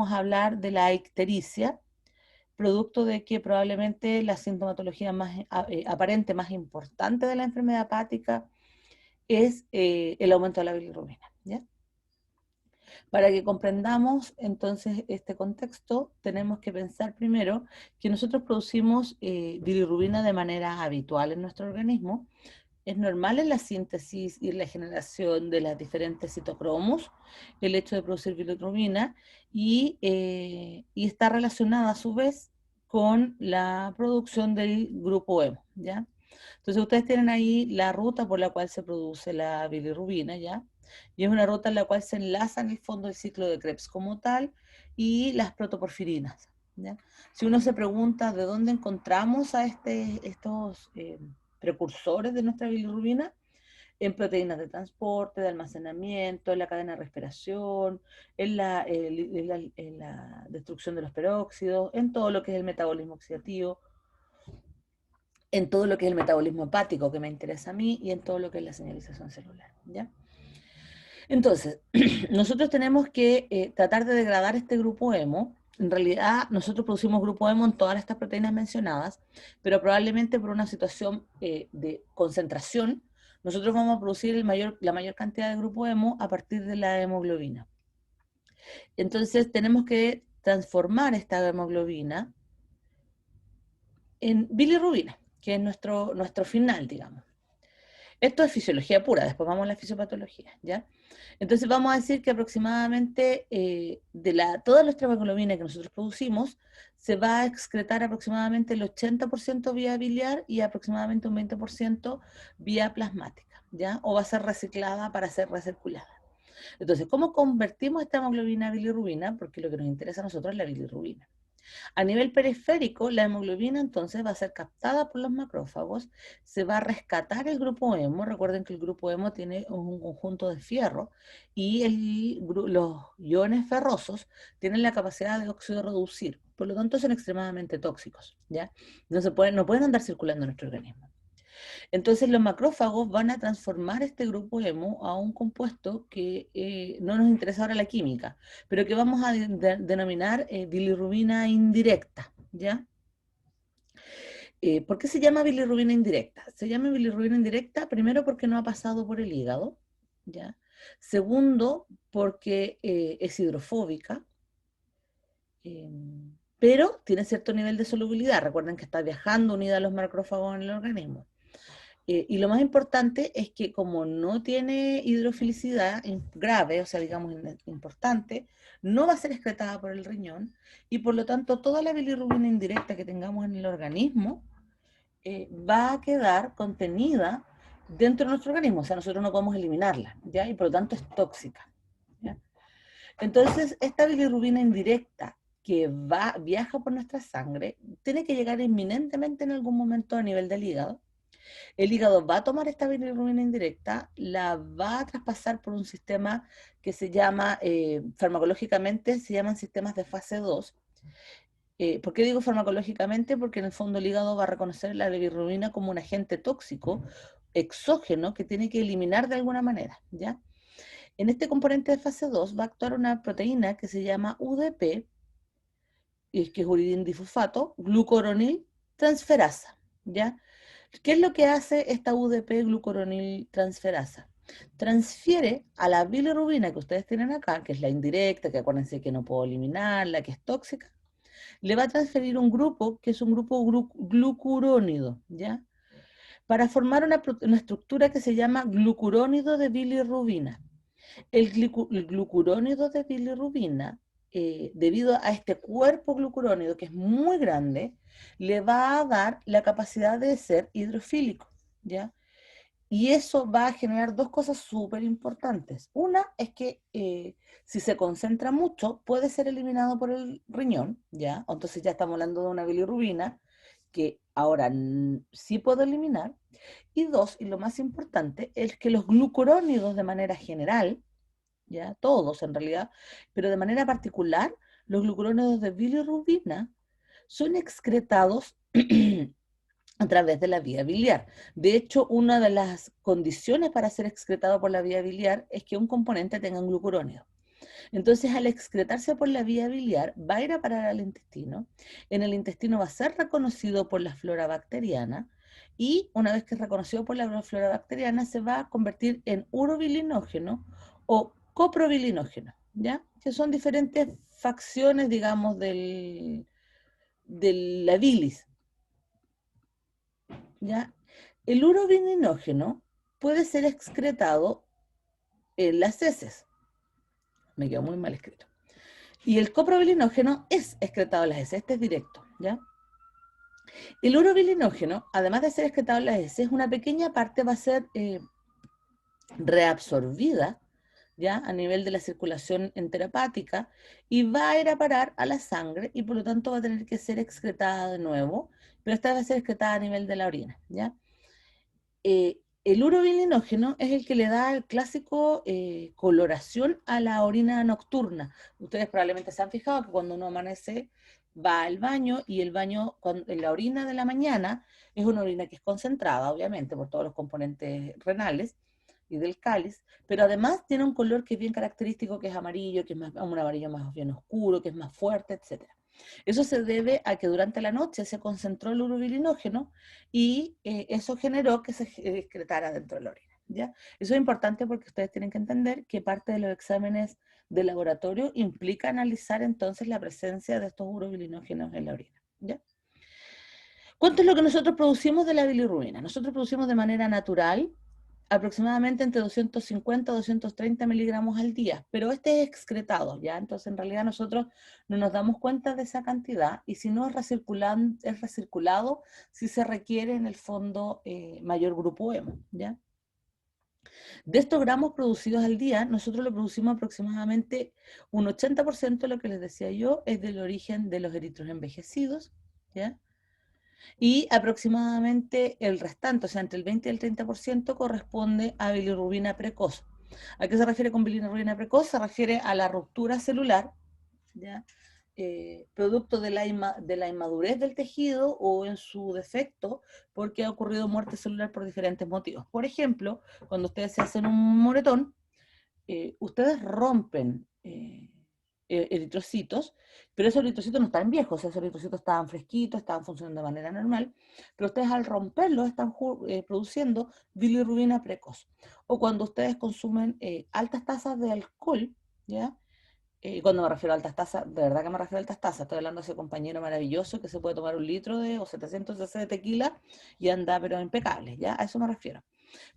vamos a hablar de la ictericia, producto de que probablemente la sintomatología más aparente, más importante de la enfermedad hepática es el aumento de la bilirrubina, ¿ya? Para que comprendamos entonces este contexto, tenemos que pensar primero que nosotros producimos bilirrubina de manera habitual en nuestro organismo. Es normal en la síntesis y la generación de las diferentes citocromos el hecho de producir bilirrubina y está relacionada a su vez con la producción del grupo hemo, ¿ya? Entonces ustedes tienen ahí la ruta por la cual se produce la bilirrubina, ¿ya? Y es una ruta en la cual se enlaza en el fondo el ciclo de Krebs como tal y las protoporfirinas, ¿ya? Si uno se pregunta de dónde encontramos a estos precursores de nuestra bilirrubina, en proteínas de transporte, de almacenamiento, en la cadena de respiración, en la destrucción de los peróxidos, en todo lo que es el metabolismo oxidativo, en todo lo que es el metabolismo hepático que me interesa a mí y en todo lo que es la señalización celular, ¿ya? Entonces, nosotros tenemos que tratar de degradar este grupo hemo. En realidad, nosotros producimos grupo hemo en todas estas proteínas mencionadas, pero probablemente por una situación de concentración, nosotros vamos a producir la mayor cantidad de grupo hemo a partir de la hemoglobina. Entonces, tenemos que transformar esta hemoglobina en bilirrubina, que es nuestro final, digamos. Esto es fisiología pura, después vamos a la fisiopatología, ¿ya? Entonces vamos a decir que aproximadamente toda nuestra hemoglobina que nosotros producimos se va a excretar aproximadamente el 80% vía biliar y aproximadamente un 20% vía plasmática, ¿ya? O va a ser reciclada para ser recirculada. Entonces, ¿cómo convertimos esta hemoglobina a bilirrubina? Porque lo que nos interesa a nosotros es la bilirrubina. A nivel periférico, la hemoglobina entonces va a ser captada por los macrófagos, se va a rescatar el grupo hemo. Recuerden que el grupo hemo tiene un conjunto de fierro y los iones ferrosos tienen la capacidad de oxidorreducir, por lo tanto son extremadamente tóxicos, ¿ya? No pueden andar circulando en nuestro organismo. Entonces los macrófagos van a transformar este grupo hemo a un compuesto que no nos interesa ahora la química, pero que vamos a denominar bilirrubina indirecta, ¿ya? ¿Por qué se llama bilirrubina indirecta? Se llama bilirrubina indirecta primero porque no ha pasado por el hígado, ¿ya? Segundo, porque es hidrofóbica, eh, pero tiene cierto nivel de solubilidad. Recuerden que está viajando unida a los macrófagos en el organismo. Y lo más importante es que como no tiene hidrofilicidad grave, o sea, digamos importante, no va a ser excretada por el riñón y por lo tanto toda la bilirrubina indirecta que tengamos en el organismo va a quedar contenida dentro de nuestro organismo, o sea, nosotros no podemos eliminarla, ¿ya? Y por lo tanto es tóxica, ¿ya? Entonces, esta bilirrubina indirecta que viaja por nuestra sangre tiene que llegar inminentemente en algún momento a nivel del hígado. El hígado va a tomar esta bilirrubina indirecta, la va a traspasar por un sistema que se llama, farmacológicamente, se llaman sistemas de fase 2. ¿Por qué digo farmacológicamente? Porque en el fondo el hígado va a reconocer la bilirrubina como un agente tóxico, exógeno, que tiene que eliminar de alguna manera, ¿ya? En este componente de fase 2 va a actuar una proteína que se llama UDP, que es uridine difosfato, glucuronil transferasa, ¿ya? ¿Qué es lo que hace esta UDP glucuronil transferasa? Transfiere a la bilirrubina que ustedes tienen acá, que es la indirecta, que acuérdense que no puedo eliminarla, que es tóxica, le va a transferir un grupo que es un grupo glucurónido, ¿ya? Para formar una estructura que se llama glucurónido de bilirrubina. El glucurónido de bilirrubina, debido a este cuerpo glucurónido que es muy grande, le va a dar la capacidad de ser hidrofílico, ¿ya? Y eso va a generar dos cosas súper importantes. Una es que si se concentra mucho, puede ser eliminado por el riñón, ¿ya? Entonces ya estamos hablando de una bilirrubina que ahora sí puedo eliminar. Y dos, y lo más importante, es que los glucurónidos de manera general, ya todos en realidad, pero de manera particular, los glucurónidos de bilirrubina son excretados a través de la vía biliar. De hecho, una de las condiciones para ser excretado por la vía biliar es que un componente tenga un glucurónido. Entonces, al excretarse por la vía biliar, va a ir a parar al intestino. En el intestino va a ser reconocido por la flora bacteriana y una vez que es reconocido por la flora bacteriana, se va a convertir en urobilinógeno o coprobilinógeno, ¿ya? Que son diferentes facciones, digamos, de la bilis, ¿ya? El urobilinógeno puede ser excretado en las heces. Me quedó muy mal escrito. Y el coprobilinógeno es excretado en las heces, este es directo, ¿ya? El urobilinógeno, además de ser excretado en las heces, una pequeña parte va a ser reabsorbida, ¿ya? A nivel de la circulación enteropática y va a ir a parar a la sangre y por lo tanto va a tener que ser excretada de nuevo, pero esta va a ser excretada a nivel de la orina, ¿ya? El urobilinógeno es el que le da el clásico coloración a la orina nocturna. Ustedes probablemente se han fijado que cuando uno amanece va al baño y el baño, en la orina de la mañana, es una orina que es concentrada, obviamente, por todos los componentes renales y del cáliz, pero además tiene un color que es bien característico, que es amarillo, que es más, un amarillo más bien oscuro, que es más fuerte, etcétera. Eso se debe a que durante la noche se concentró el urobilinógeno y eso generó que se excretara dentro de la orina, ¿ya? Eso es importante porque ustedes tienen que entender que parte de los exámenes de laboratorio implica analizar entonces la presencia de estos urobilinógenos en la orina, ¿ya? ¿Cuánto es lo que nosotros producimos de la bilirrubina? Nosotros producimos de manera natural aproximadamente entre 250 a 230 miligramos al día, pero este es excretado, ¿ya? Entonces, en realidad nosotros no nos damos cuenta de esa cantidad y si no es recirculado si se requiere en el fondo mayor grupo hemo, ¿ya? De estos gramos producidos al día, nosotros lo producimos aproximadamente un 80%, lo que les decía yo, es del origen de los eritros envejecidos, ¿ya? Y aproximadamente el restante, o sea, entre el 20 y el 30% corresponde a bilirrubina precoz. ¿A qué se refiere con bilirrubina precoz? Se refiere a la ruptura celular, ¿ya? Producto de la inmadurez del tejido o en su defecto porque ha ocurrido muerte celular por diferentes motivos. Por ejemplo, cuando ustedes se hacen un moretón, ustedes rompen eritrocitos, pero esos eritrocitos no están viejos, esos eritrocitos estaban fresquitos, estaban funcionando de manera normal, pero ustedes al romperlos están produciendo bilirrubina precoz. O cuando ustedes consumen altas tasas de alcohol, ¿ya? Cuando me refiero a altas tasas, de verdad que me refiero a altas tasas, estoy hablando de ese compañero maravilloso que se puede tomar un litro o 700 cc de tequila y anda pero impecable, ¿ya? A eso me refiero.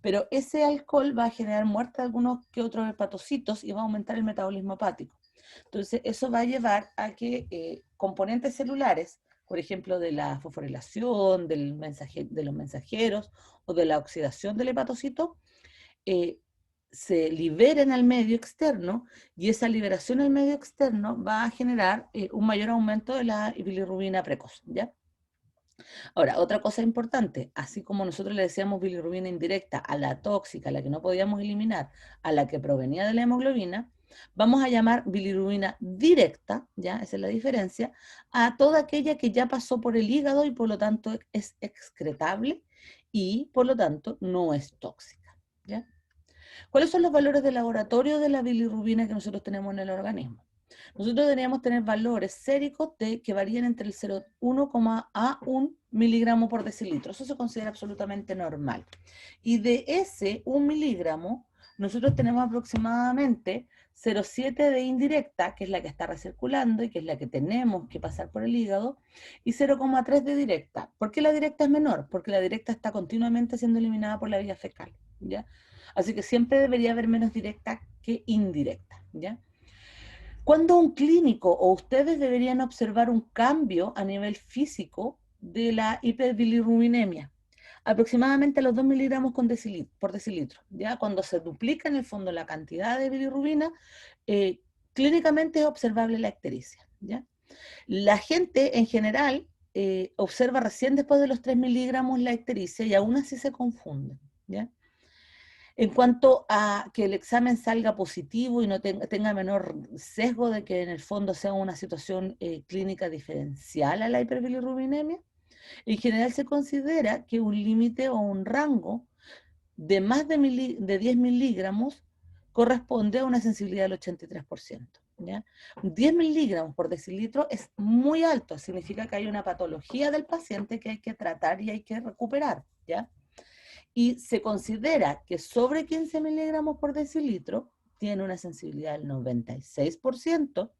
Pero ese alcohol va a generar muerte de algunos que otros hepatocitos y va a aumentar el metabolismo hepático. Entonces, eso va a llevar a que componentes celulares, por ejemplo, de la fosforilación, de los mensajeros o de la oxidación del hepatocito, eh, se liberen al medio externo y esa liberación al medio externo va a generar un mayor aumento de la bilirrubina precoz, ¿ya? Ahora, otra cosa importante, así como nosotros le decíamos bilirrubina indirecta a la tóxica, a la que no podíamos eliminar, a la que provenía de la hemoglobina, vamos a llamar bilirrubina directa, ¿ya? Esa es la diferencia, a toda aquella que ya pasó por el hígado y por lo tanto es excretable y por lo tanto no es tóxica, ¿ya? ¿Cuáles son los valores de laboratorio de la bilirrubina que nosotros tenemos en el organismo? Nosotros deberíamos tener valores séricos que varían entre el 0,1 a 1 miligramo por decilitro. Eso se considera absolutamente normal. Y de ese 1 miligramo, nosotros tenemos aproximadamente 0,7 de indirecta, que es la que está recirculando y que es la que tenemos que pasar por el hígado, y 0,3 de directa. ¿Por qué la directa es menor? Porque la directa está continuamente siendo eliminada por la vía fecal, ¿ya? Así que siempre debería haber menos directa que indirecta, ¿ya? Cuando un clínico o ustedes deberían observar un cambio a nivel físico de la hiperbilirrubinemia, aproximadamente a los 2 miligramos por decilitro, ¿ya? Cuando se duplica en el fondo la cantidad de bilirrubina, clínicamente es observable la ictericia, ¿ya? La gente en general observa recién después de los 3 miligramos la ictericia y aún así se confunde, ¿ya? En cuanto a que el examen salga positivo y no tenga menor sesgo de que en el fondo sea una situación clínica diferencial a la hiperbilirrubinemia, en general se considera que un límite o un rango de más de 10 miligramos corresponde a una sensibilidad del 83%. ¿Ya? 10 miligramos por decilitro es muy alto, significa que hay una patología del paciente que hay que tratar y hay que recuperar, ¿ya? Y se considera que sobre 15 miligramos por decilitro tiene una sensibilidad del 96%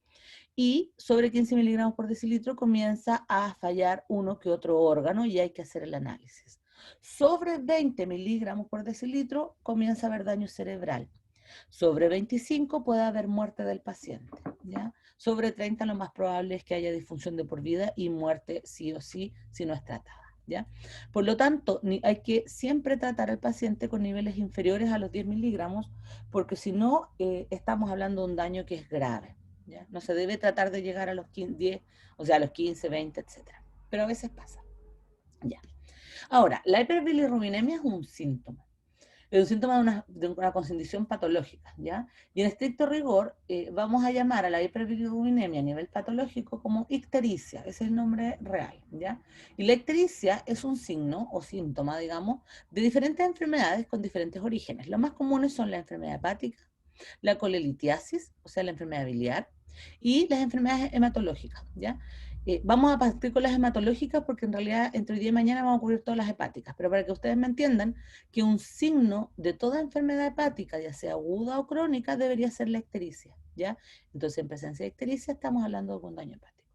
y sobre 15 miligramos por decilitro comienza a fallar uno que otro órgano y hay que hacer el análisis. Sobre 20 miligramos por decilitro comienza a haber daño cerebral. Sobre 25 puede haber muerte del paciente, ¿ya? Sobre 30 lo más probable es que haya disfunción de por vida y muerte sí o sí si no es tratada, ¿ya? Por lo tanto, hay que siempre tratar al paciente con niveles inferiores a los 10 miligramos porque si no, estamos hablando de un daño que es grave, ¿ya? No se debe tratar de llegar a los 15, 10, o sea, a los 15, 20, etc. Pero a veces pasa, ¿ya? Ahora, la hiperbilirrubinemia es un síntoma. Es un síntoma de una condición patológica, ¿ya? Y en estricto rigor, vamos a llamar a la hiperbilirubinemia a nivel patológico como ictericia, ese es el nombre real, ¿ya? Y la ictericia es un signo o síntoma, digamos, de diferentes enfermedades con diferentes orígenes. Los más comunes son la enfermedad hepática, la colelitiasis, o sea, la enfermedad biliar, y las enfermedades hematológicas, ¿ya? Vamos a partir con las hematológicas porque en realidad entre hoy día y mañana vamos a cubrir todas las hepáticas, pero para que ustedes me entiendan que un signo de toda enfermedad hepática, ya sea aguda o crónica, debería ser la ictericia, ¿ya? Entonces en presencia de ictericia estamos hablando de un daño hepático.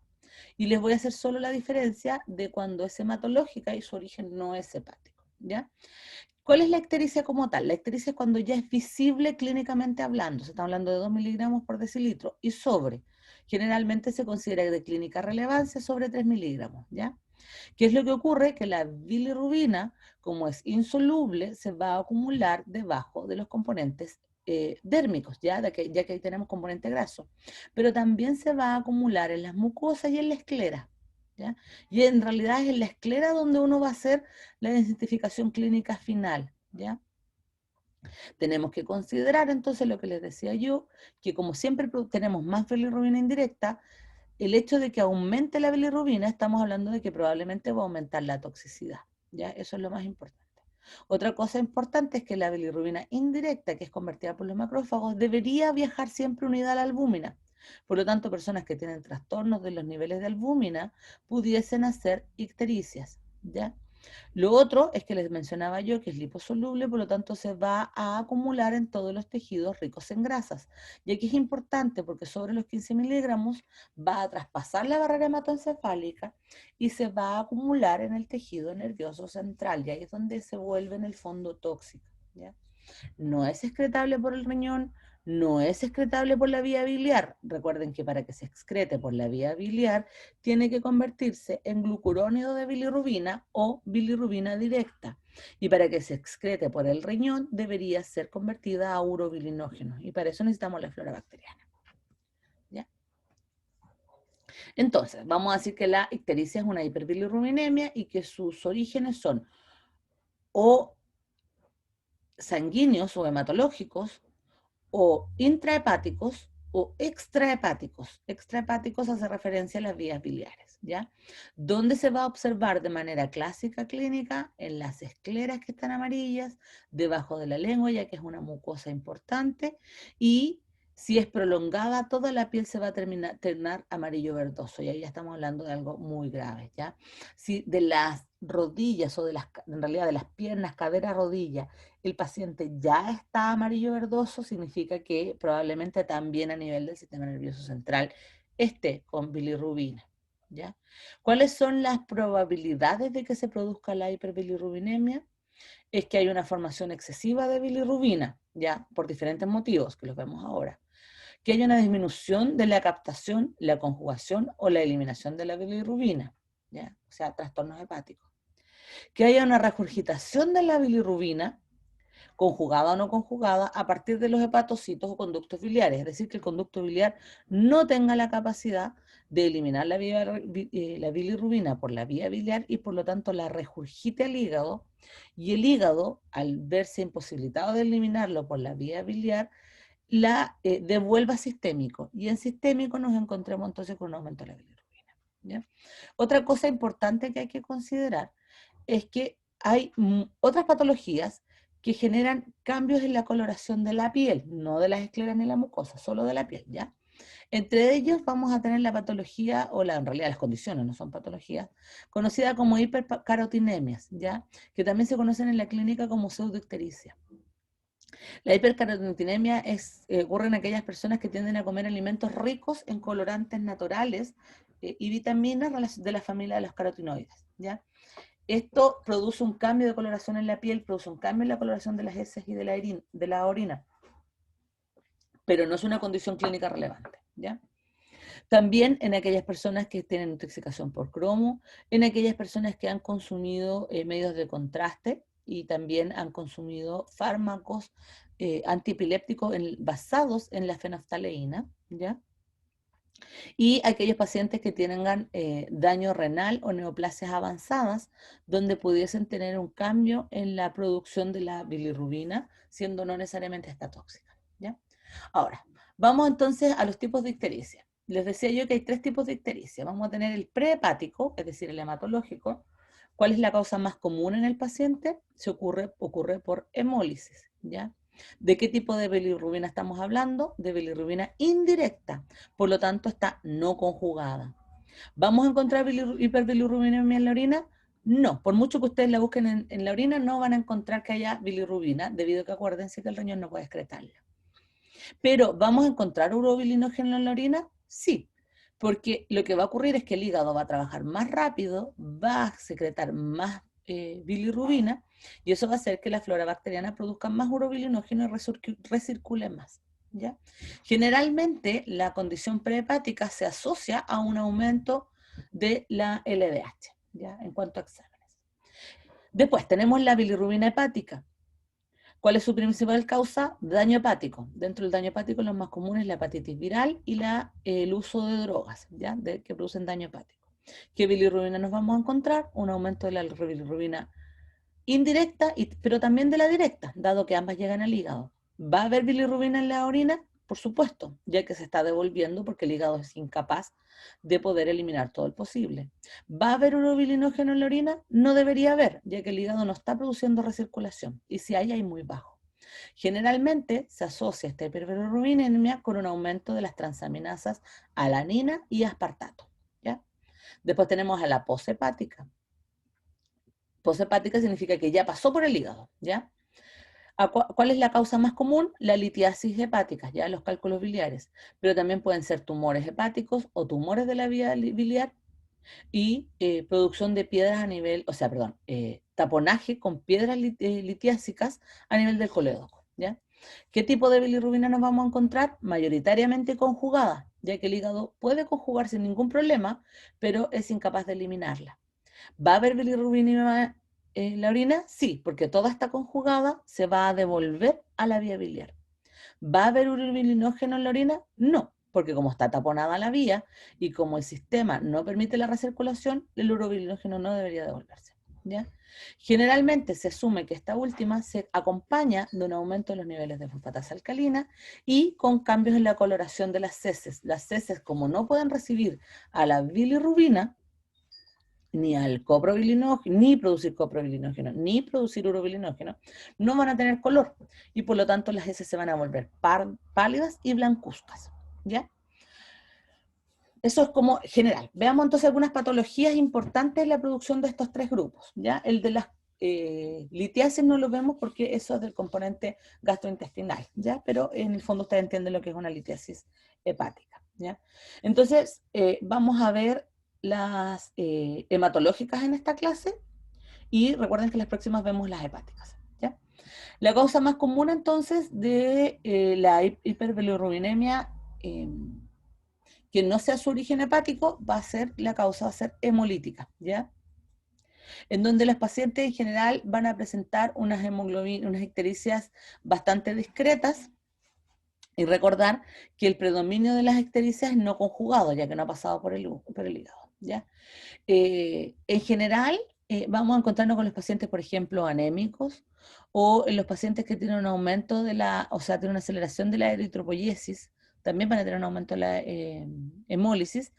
Y les voy a hacer solo la diferencia de cuando es hematológica y su origen no es hepático, ¿ya? ¿Cuál es la ictericia como tal? La ictericia es cuando ya es visible clínicamente hablando, se está hablando de 2 miligramos por decilitro y sobre. Generalmente se considera de clínica relevancia sobre 3 miligramos, ¿ya? ¿Qué es lo que ocurre? Que la bilirrubina, como es insoluble, se va a acumular debajo de los componentes dérmicos, ya que ahí tenemos componente graso. Pero también se va a acumular en las mucosas y en la esclera, ¿ya? Y en realidad es en la esclera donde uno va a hacer la identificación clínica final, ¿ya? Tenemos que considerar entonces lo que les decía yo, que como siempre tenemos más bilirrubina indirecta, el hecho de que aumente la bilirrubina, estamos hablando de que probablemente va a aumentar la toxicidad, ¿ya? Eso es lo más importante. Otra cosa importante es que la bilirrubina indirecta, que es convertida por los macrófagos, debería viajar siempre unida a la albúmina. Por lo tanto, personas que tienen trastornos de los niveles de albúmina pudiesen hacer ictericias, ¿ya? Lo otro es que les mencionaba yo que es liposoluble, por lo tanto se va a acumular en todos los tejidos ricos en grasas. Y aquí es importante porque sobre los 15 miligramos va a traspasar la barrera hematoencefálica y se va a acumular en el tejido nervioso central. Y ahí es donde se vuelve en el fondo tóxica, ¿ya? No es excretable por el riñón, no es excretable por la vía biliar. Recuerden que para que se excrete por la vía biliar, tiene que convertirse en glucurónido de bilirrubina o bilirrubina directa. Y para que se excrete por el riñón, debería ser convertida a urobilinógeno. Y para eso necesitamos la flora bacteriana, ¿ya? Entonces, vamos a decir que la ictericia es una hiperbilirrubinemia y que sus orígenes son o sanguíneos o hematológicos, o intrahepáticos o extrahepáticos. Extrahepáticos hace referencia a las vías biliares, ¿ya? ¿Dónde se va a observar de manera clásica clínica? En las escleras que están amarillas, debajo de la lengua, ya que es una mucosa importante, y si es prolongada, toda la piel se va a tornar amarillo verdoso, y ahí ya estamos hablando de algo muy grave, ¿ya? Si de las rodillas o en realidad de las piernas, cadera, rodilla, el paciente ya está amarillo verdoso, significa que probablemente también a nivel del sistema nervioso central esté con bilirrubina, ¿ya? ¿Cuáles son las probabilidades de que se produzca la hiperbilirrubinemia? Es que hay una formación excesiva de bilirrubina, ¿ya? Por diferentes motivos, que los vemos ahora. Que haya una disminución de la captación, la conjugación o la eliminación de la bilirrubina, ¿ya? O sea, trastornos hepáticos. Que haya una regurgitación de la bilirrubina, conjugada o no conjugada, a partir de los hepatocitos o conductos biliares, es decir, que el conducto biliar no tenga la capacidad de eliminar la bilirrubina por la vía biliar y por lo tanto la regurgite al hígado, y el hígado, al verse imposibilitado de eliminarlo por la vía biliar, la devuelva sistémico, y en sistémico nos encontramos entonces con un aumento de la bilirrubina, ¿ya? Otra cosa importante que hay que considerar es que hay otras patologías que generan cambios en la coloración de la piel, no de las escleras ni la mucosa, solo de la piel, ¿ya? Entre ellos vamos a tener la patología, en realidad las condiciones no son patologías, conocida como hipercarotinemias, ¿ya? Que también se conocen en la clínica como pseudoictericia. La hipercarotinemia ocurre en aquellas personas que tienden a comer alimentos ricos en colorantes naturales y vitaminas de la familia de los carotinoides, ¿ya? Esto produce un cambio de coloración en la piel, produce un cambio en la coloración de las heces y de la orina, pero no es una condición clínica relevante, ¿ya? También en aquellas personas que tienen intoxicación por cromo, en aquellas personas que han consumido medios de contraste y también han consumido fármacos antiepilépticos basados en la fenolftaleína, ¿ya? Y aquellos pacientes que tengan daño renal o neoplasias avanzadas, donde pudiesen tener un cambio en la producción de la bilirrubina, siendo no necesariamente esta tóxica, ¿ya? Ahora, vamos entonces a los tipos de ictericia. Les decía yo que hay 3 tipos de ictericia. Vamos a tener el prehepático, es decir, el hematológico. ¿Cuál es la causa más común en el paciente? Ocurre por hemólisis, ¿ya? ¿De qué tipo de bilirrubina estamos hablando? De bilirrubina indirecta, por lo tanto está no conjugada. ¿Vamos a encontrar hiperbilirrubinemia en la orina? No, por mucho que ustedes la busquen en la orina, no van a encontrar que haya bilirrubina, debido a que acuérdense que el riñón no puede excretarla. Pero, ¿vamos a encontrar urobilinógeno en la orina? Sí, porque lo que va a ocurrir es que el hígado va a trabajar más rápido, va a secretar más bilirrubina, y eso va a hacer que la flora bacteriana produzca más urobilinógeno y recircule más, ¿ya? Generalmente, la condición prehepática se asocia a un aumento de la LDH, ¿ya? En cuanto a exámenes. Después tenemos la bilirrubina hepática. ¿Cuál es su principal causa? Daño hepático. Dentro del daño hepático, lo más común es la hepatitis viral y el uso de drogas, ¿ya? Que producen daño hepático. ¿Qué bilirrubina nos vamos a encontrar? Un aumento de la bilirrubina indirecta, pero también de la directa, dado que ambas llegan al hígado. ¿Va a haber bilirrubina en la orina? Por supuesto, ya que se está devolviendo porque el hígado es incapaz de poder eliminar todo el posible. ¿Va a haber urobilinógeno en la orina? No debería haber, ya que el hígado no está produciendo recirculación, y si hay muy bajo. Generalmente se asocia esta hiperbilirubinemia con un aumento de las transaminasas alanina y aspartato, ¿ya? Después tenemos a la poshepática. Poshepática significa que ya pasó por el hígado, ¿ya? ¿Cuál es la causa más común? La litiasis hepática, ya los cálculos biliares, pero también pueden ser tumores hepáticos o tumores de la vía biliar y producción de piedras a nivel, taponaje con piedras litiásicas a nivel del colédoco, ¿ya? ¿Qué tipo de bilirrubina nos vamos a encontrar? Mayoritariamente conjugada, ya que el hígado puede conjugar sin ningún problema, pero es incapaz de eliminarla. ¿Va a haber bilirrubina en la orina? Sí, porque toda está conjugada, se va a devolver a la vía biliar. ¿Va a haber urobilinógeno en la orina? No, porque como está taponada la vía y como el sistema no permite la recirculación, el urobilinógeno no debería devolverse, ¿ya? Generalmente se asume que esta última se acompaña de un aumento de los niveles de fosfatasa alcalina y con cambios en la coloración de las heces. Las heces, como no pueden recibir a la bilirrubina, ni al coprobilinógeno, ni producir coprobilinógeno, ni producir urobilinógeno, no van a tener color y por lo tanto las heces se van a volver pálidas y blancuzcas, ¿ya? Eso es como general. Veamos entonces algunas patologías importantes en la producción de estos 3 grupos, ¿ya? El de las litiasis no lo vemos porque eso es del componente gastrointestinal, ¿ya? Pero en el fondo ustedes entienden lo que es una litiasis hepática, ¿ya? Entonces, vamos a ver las hematológicas en esta clase y recuerden que las próximas vemos las hepáticas, ¿ya? La causa más común entonces de la hiperbilirubinemia que no sea su origen hepático va a ser hemolítica, ¿ya? En donde los pacientes en general van a presentar unas ictericias bastante discretas, y recordar que el predominio de las ictericias es no conjugado, ya que no ha pasado por el hígado, ¿ya? En general, vamos a encontrarnos con los pacientes, por ejemplo, anémicos, o en los pacientes que tienen un aumento tienen una aceleración de la eritropoyesis, también van a tener un aumento de la hemólisis,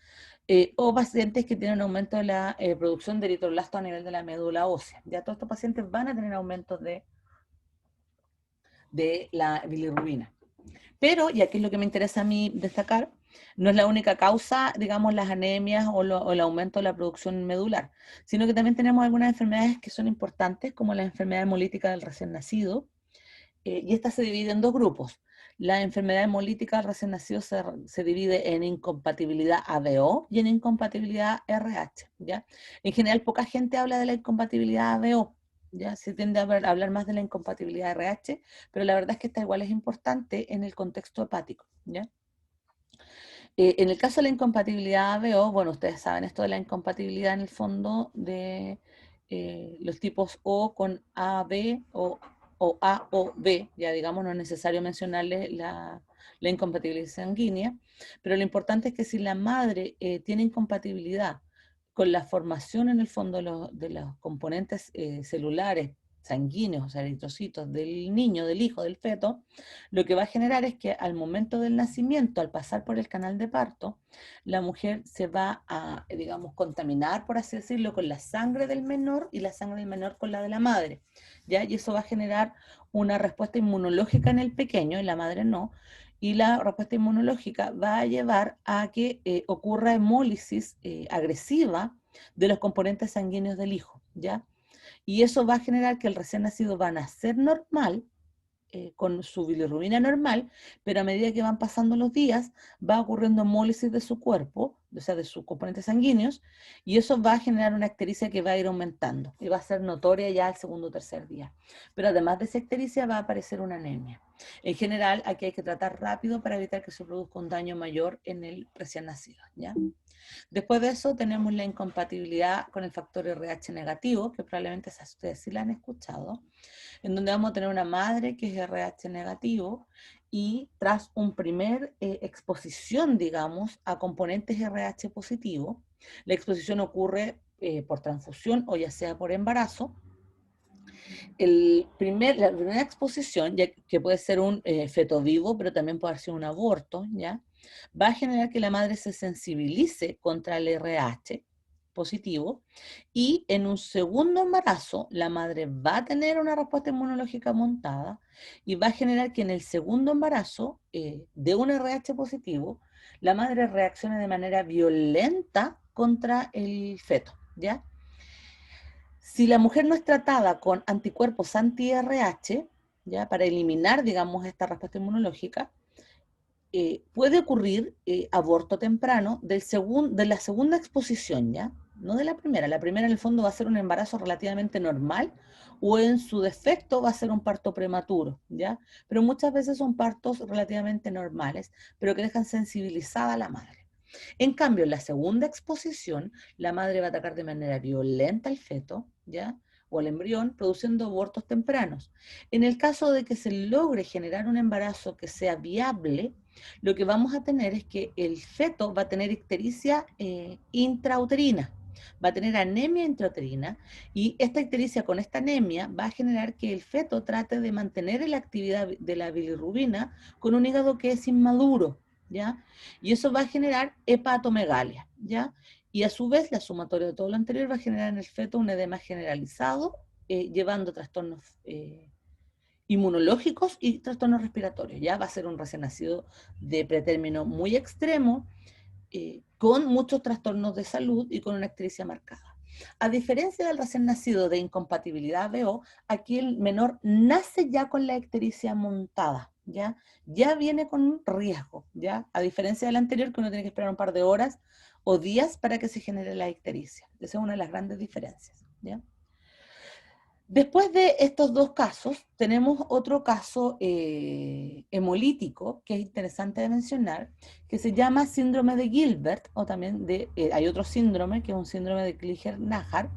o pacientes que tienen un aumento de la producción de eritroblastos a nivel de la médula ósea. Ya todos estos pacientes van a tener aumentos de de la bilirrubina. Pero, y aquí es lo que me interesa a mí destacar, no es la única causa, digamos, las anemias o el aumento de la producción medular, sino que también tenemos algunas enfermedades que son importantes, como la enfermedad hemolítica del recién nacido, y esta se divide en dos grupos. La enfermedad hemolítica del recién nacido se divide en incompatibilidad ABO y en incompatibilidad RH, ¿ya? En general, poca gente habla de la incompatibilidad ABO, ¿ya? Se tiende a hablar más de la incompatibilidad RH, pero la verdad es que esta igual es importante en el contexto hepático, ¿ya? En el caso de la incompatibilidad ABO, bueno, ustedes saben esto de la incompatibilidad en el fondo de los tipos O con AB o A o B, ya digamos, no es necesario mencionarle la incompatibilidad sanguínea, pero lo importante es que si la madre tiene incompatibilidad con la formación en el fondo de los componentes celulares sanguíneos, o sea, eritrocitos del niño, del hijo, del feto, lo que va a generar es que al momento del nacimiento, al pasar por el canal de parto, la mujer se va a, digamos, contaminar, por así decirlo, con la sangre del menor y la sangre del menor con la de la madre, ¿ya? Y eso va a generar una respuesta inmunológica en el pequeño, en la madre no, y la respuesta inmunológica va a llevar a que ocurra hemólisis agresiva de los componentes sanguíneos del hijo, ¿ya? Y eso va a generar que el recién nacido va a nacer normal, con su bilirrubina normal, pero a medida que van pasando los días, va ocurriendo hemólisis de su cuerpo, o sea, de sus componentes sanguíneos, y eso va a generar una ictericia que va a ir aumentando y va a ser notoria ya al segundo o tercer día. Pero además de esa ictericia va a aparecer una anemia. En general, aquí hay que tratar rápido para evitar que se produzca un daño mayor en el recién nacido, ¿ya? Después de eso tenemos la incompatibilidad con el factor RH negativo, que probablemente ustedes sí la han escuchado, en donde vamos a tener una madre que es RH negativo y tras un primer exposición, digamos, a componentes RH positivo, la exposición ocurre por transfusión o ya sea por embarazo. La primera exposición, ya que puede ser un feto vivo, pero también puede ser un aborto, ¿ya? Va a generar que la madre se sensibilice contra el RH positivo y en un segundo embarazo la madre va a tener una respuesta inmunológica montada y va a generar que en el segundo embarazo de un RH positivo la madre reaccione de manera violenta contra el feto, ¿ya? Si la mujer no es tratada con anticuerpos anti-RH, ¿ya? Para eliminar, digamos, esta respuesta inmunológica, puede ocurrir aborto temprano de la segunda exposición, ¿ya? No de la primera. La primera, en el fondo, va a ser un embarazo relativamente normal o en su defecto va a ser un parto prematuro, ¿ya? Pero muchas veces son partos relativamente normales, pero que dejan sensibilizada a la madre. En cambio, en la segunda exposición, la madre va a atacar de manera violenta al feto, ¿ya? O al embrión, produciendo abortos tempranos. En el caso de que se logre generar un embarazo que sea viable, lo que vamos a tener es que el feto va a tener ictericia intrauterina, va a tener anemia intrauterina y esta ictericia con esta anemia va a generar que el feto trate de mantener la actividad de la bilirrubina con un hígado que es inmaduro, ¿ya? Y eso va a generar hepatomegalia, ¿ya? Y a su vez, la sumatoria de todo lo anterior va a generar en el feto un edema generalizado, llevando trastornos inmunológicos y trastornos respiratorios. Ya va a ser un recién nacido de pretérmino muy extremo, con muchos trastornos de salud y con una ictericia marcada. A diferencia del recién nacido de incompatibilidad ABO, aquí el menor nace ya con la ictericia montada, ¿ya? Ya viene con un riesgo, ¿ya? A diferencia del anterior, que uno tiene que esperar un par de horas o días para que se genere la ictericia. Esa es una de las grandes diferencias, ¿ya? Después de estos dos casos, tenemos otro caso hemolítico que es interesante de mencionar, que se llama síndrome de Gilbert, o también hay otro síndrome, que es un síndrome de Klinger-Najar,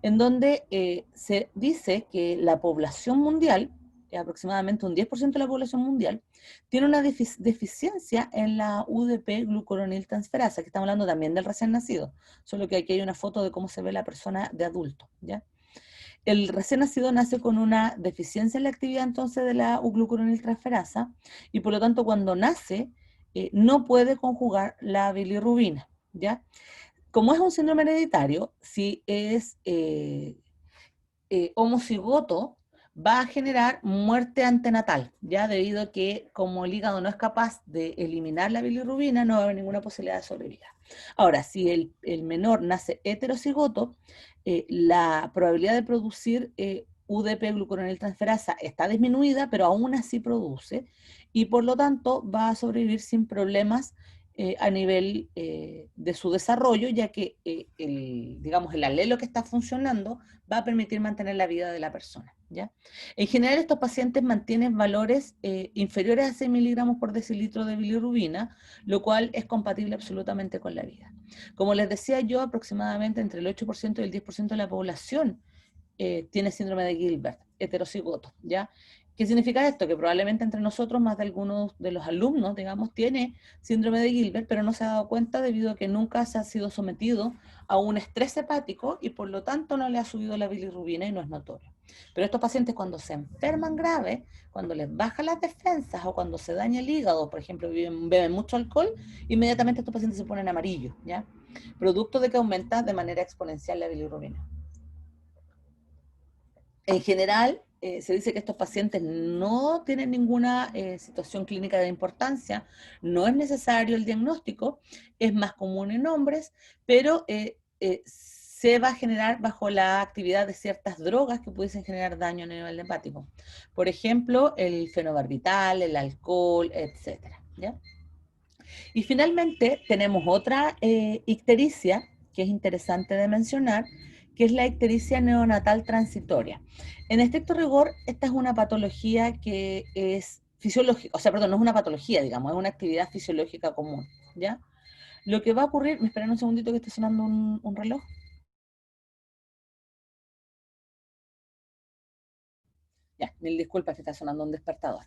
en donde se dice que la población mundial, aproximadamente un 10% de la población mundial, tiene una deficiencia en la UDP glucuronil transferasa, que estamos hablando también del recién nacido, solo que aquí hay una foto de cómo se ve la persona de adulto, ¿ya? El recién nacido nace con una deficiencia en la actividad entonces de la glucuroniltransferasa y por lo tanto cuando nace no puede conjugar la bilirrubina, ¿ya? Como es un síndrome hereditario, si es homocigoto, va a generar muerte antenatal, ya debido a que como el hígado no es capaz de eliminar la bilirrubina, no va a haber ninguna posibilidad de sobrevida. Ahora, si el menor nace heterocigoto, la probabilidad de producir UDP glucuroniltransferasa está disminuida, pero aún así produce, y por lo tanto va a sobrevivir sin problemas a nivel de su desarrollo, ya que digamos, el alelo que está funcionando va a permitir mantener la vida de la persona, ¿ya? En general, estos pacientes mantienen valores inferiores a 6 miligramos por decilitro de bilirrubina, lo cual es compatible absolutamente con la vida. Como les decía yo, aproximadamente entre el 8% y el 10% de la población tiene síndrome de Gilbert, heterocigoto, ¿ya? ¿Qué significa esto? Que probablemente entre nosotros más de algunos de los alumnos, digamos, tiene síndrome de Gilbert, pero no se ha dado cuenta debido a que nunca se ha sido sometido a un estrés hepático y por lo tanto no le ha subido la bilirrubina y no es notorio. Pero estos pacientes cuando se enferman grave, cuando les bajan las defensas o cuando se daña el hígado, por ejemplo, beben mucho alcohol, inmediatamente estos pacientes se ponen amarillos, ¿ya? Producto de que aumenta de manera exponencial la bilirrubina. En general, se dice que estos pacientes no tienen ninguna situación clínica de importancia, no es necesario el diagnóstico, es más común en hombres, pero se va a generar bajo la actividad de ciertas drogas que pudiesen generar daño a nivel hepático. Por ejemplo, el fenobarbital, el alcohol, etcétera, ¿ya? Y finalmente tenemos otra ictericia que es interesante de mencionar, que es la ictericia neonatal transitoria. En estricto rigor, esta es una patología que es fisiológica, o sea, perdón, no es una patología, digamos, es una actividad fisiológica común, ¿ya? Lo que va a ocurrir, me esperan un segundito que esté sonando un reloj. Ya, mil disculpas que está sonando un despertador.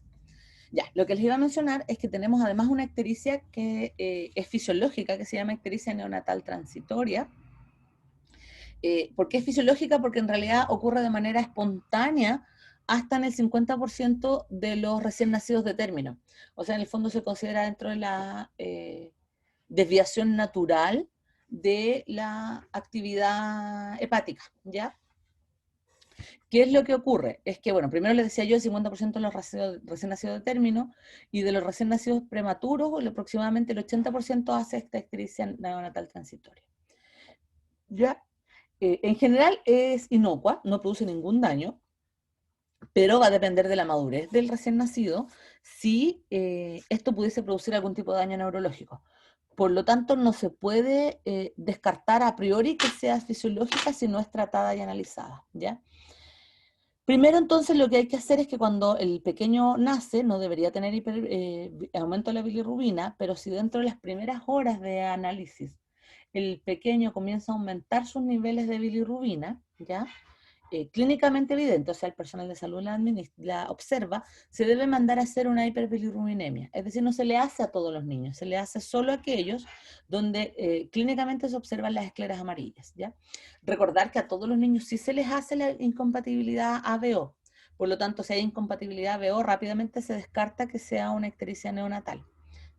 Ya, lo que les iba a mencionar es que tenemos además una ictericia que es fisiológica, que se llama ictericia neonatal transitoria. ¿Por qué es fisiológica? Porque en realidad ocurre de manera espontánea hasta en el 50% de los recién nacidos de término. O sea, en el fondo se considera dentro de la desviación natural de la actividad hepática, ¿ya? ¿Qué es lo que ocurre? Es que, bueno, primero les decía yo, el 50% de los recién nacidos de término y de los recién nacidos prematuros, aproximadamente el 80% hace esta ictericia neonatal transitoria. ¿Ya? En general es inocua, no produce ningún daño, pero va a depender de la madurez del recién nacido si esto pudiese producir algún tipo de daño neurológico. Por lo tanto, no se puede descartar a priori que sea fisiológica si no es tratada y analizada, ¿ya? Primero, entonces, lo que hay que hacer es que cuando el pequeño nace, no debería tener aumento de la bilirrubina, pero si dentro de las primeras horas de análisis el pequeño comienza a aumentar sus niveles de bilirrubina, ¿ya? Clínicamente evidente, o sea, el personal de salud la observa, se debe mandar a hacer una hiperbilirrubinemia. Es decir, no se le hace a todos los niños, se le hace solo a aquellos donde clínicamente se observan las escleras amarillas, ¿ya? Recordar que a todos los niños sí se les hace la incompatibilidad ABO. Por lo tanto, si hay incompatibilidad ABO, rápidamente se descarta que sea una ictericia neonatal,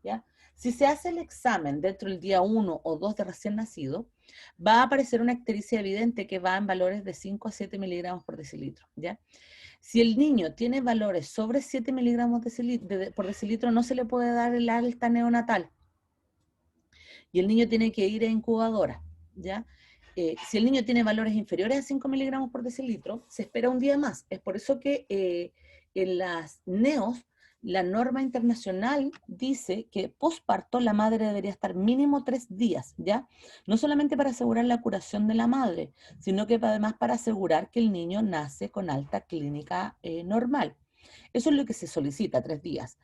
¿ya? Si se hace el examen dentro del día 1 o 2 de recién nacido, va a aparecer una ictericia evidente que va en valores de 5 a 7 miligramos por decilitro, ¿ya? Si el niño tiene valores sobre 7 miligramos por decilitro, no se le puede dar el alta neonatal. Y el niño tiene que ir a incubadora, ¿ya? Si el niño tiene valores inferiores a 5 miligramos por decilitro, se espera un día más. Es por eso que en las NEOS, la norma internacional dice que posparto la madre debería estar mínimo 3 días, ¿ya? No solamente para asegurar la curación de la madre, sino que además para asegurar que el niño nace con alta clínica normal. Eso es lo que se solicita, 3 días.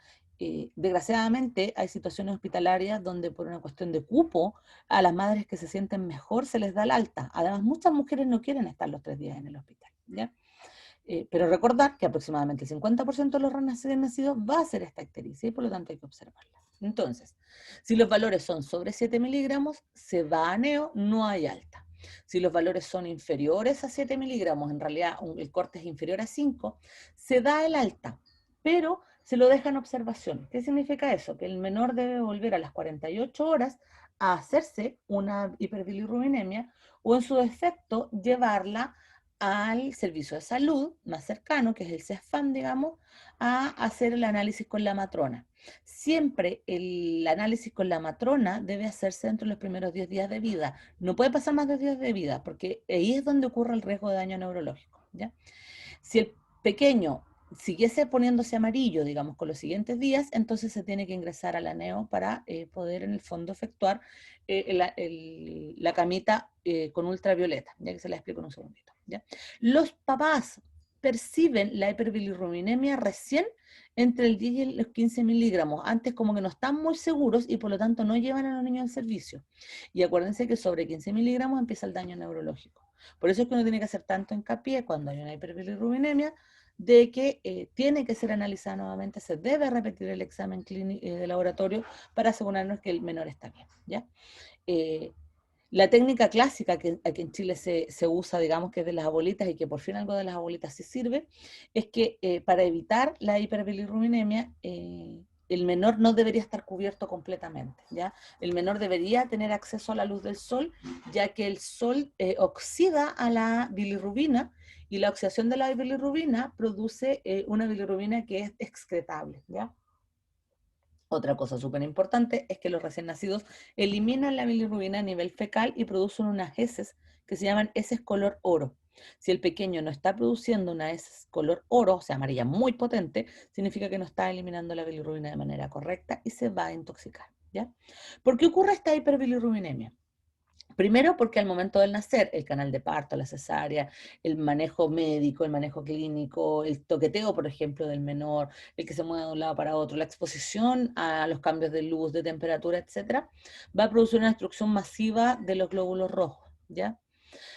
Desgraciadamente hay situaciones hospitalarias donde por una cuestión de cupo a las madres que se sienten mejor se les da el alta. Además, muchas mujeres no quieren estar los 3 días en el hospital, ¿ya? Pero recordar que aproximadamente el 50% de los recién nacidos va a ser esta ictericia y por lo tanto hay que observarla. Entonces, si los valores son sobre 7 miligramos, se va a neo, no hay alta. Si los valores son inferiores a 7 miligramos, en realidad el corte es inferior a 5, se da el alta, pero se lo deja en observación. ¿Qué significa eso? Que el menor debe volver a las 48 horas a hacerse una hiperbilirrubinemia o en su defecto llevarla al servicio de salud más cercano, que es el CESFAM, digamos, a hacer el análisis con la matrona. Siempre el análisis con la matrona debe hacerse dentro de los primeros 10 días de vida. No puede pasar más de 10 días de vida, porque ahí es donde ocurre el riesgo de daño neurológico, ¿ya? Si el pequeño siguiese poniéndose amarillo, digamos, con los siguientes días, entonces se tiene que ingresar a la neo para poder en el fondo efectuar la camita con ultravioleta, ya que se la explico en un segundito. ¿Ya? Los papás perciben la hiperbilirrubinemia recién entre el 10 y los 15 miligramos. Antes como que no están muy seguros y por lo tanto no llevan a los niños al servicio. Y acuérdense que sobre 15 miligramos empieza el daño neurológico. Por eso es que uno tiene que hacer tanto hincapié cuando hay una hiperbilirrubinemia de que tiene que ser analizada nuevamente, se debe repetir el examen clínico de laboratorio para asegurarnos que el menor está bien, ¿ya? Eh, la técnica clásica que aquí en Chile se usa, digamos, que es de las abuelitas y que por fin algo de las abuelitas sí sirve, es que para evitar la hiperbilirrubinemia, el menor no debería estar cubierto completamente, ¿ya? El menor debería tener acceso a la luz del sol, ya que el sol oxida a la bilirrubina y la oxidación de la bilirrubina produce una bilirrubina que es excretable, ¿ya? Otra cosa súper importante es que los recién nacidos eliminan la bilirrubina a nivel fecal y producen unas heces que se llaman heces color oro. Si el pequeño no está produciendo una heces color oro, o sea, amarilla muy potente, significa que no está eliminando la bilirrubina de manera correcta y se va a intoxicar, ¿ya? ¿Por qué ocurre esta hiperbilirrubinemia? Primero porque al momento del nacer, el canal de parto, la cesárea, el manejo médico, el manejo clínico, el toqueteo, por ejemplo, del menor, el que se mueve de un lado para otro, la exposición a los cambios de luz, de temperatura, etcétera, va a producir una destrucción masiva de los glóbulos rojos, ¿ya?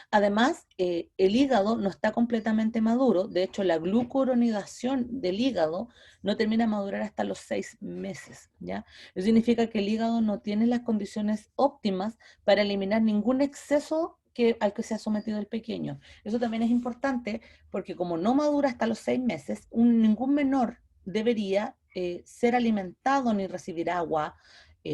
Además, el hígado no está completamente maduro, de hecho la glucuronidación del hígado no termina de madurar hasta los 6 meses, ¿ya? Eso significa que el hígado no tiene las condiciones óptimas para eliminar ningún exceso al que se ha sometido el pequeño. Eso también es importante porque como no madura hasta los 6 meses, ningún menor debería ser alimentado ni recibir agua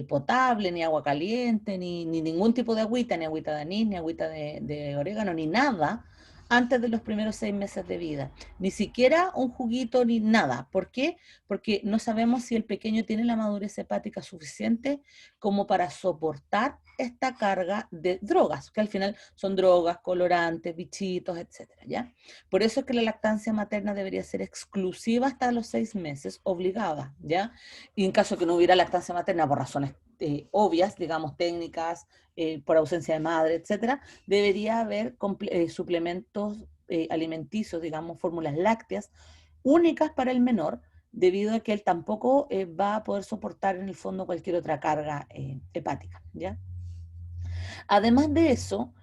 potable, ni agua caliente, ni ningún tipo de agüita, ni agüita de anís, ni agüita de orégano, ni nada, antes de los primeros 6 meses de vida. Ni siquiera un juguito, ni nada. ¿Por qué? Porque no sabemos si el pequeño tiene la madurez hepática suficiente como para soportar esta carga de drogas, que al final son drogas, colorantes, bichitos, etcétera, ¿ya? Por eso es que la lactancia materna debería ser exclusiva hasta los 6 meses, obligada, ¿ya? Y en caso que no hubiera lactancia materna por razones obvias, digamos técnicas, por ausencia de madre, etcétera, debería haber suplementos alimenticios, digamos fórmulas lácteas únicas para el menor, debido a que él tampoco va a poder soportar en el fondo cualquier otra carga hepática, ¿ya? Además de eso,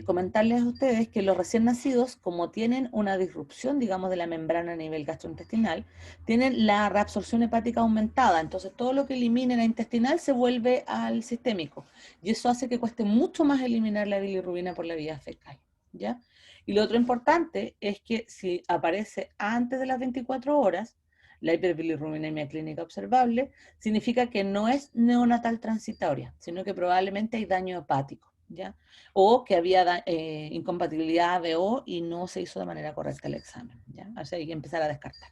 comentarles a ustedes que los recién nacidos, como tienen una disrupción, digamos, de la membrana a nivel gastrointestinal, tienen la reabsorción hepática aumentada. Entonces, todo lo que eliminen a intestinal se vuelve al sistémico. Y eso hace que cueste mucho más eliminar la bilirrubina por la vía fecal, ¿ya? Y lo otro importante es que si aparece antes de las 24 horas, la hiperbilirrubinemia clínica observable, significa que no es neonatal transitoria, sino que probablemente hay daño hepático, ¿ya? O que había incompatibilidad ABO y no se hizo de manera correcta el examen, ¿ya? O sea, hay que empezar a descartar.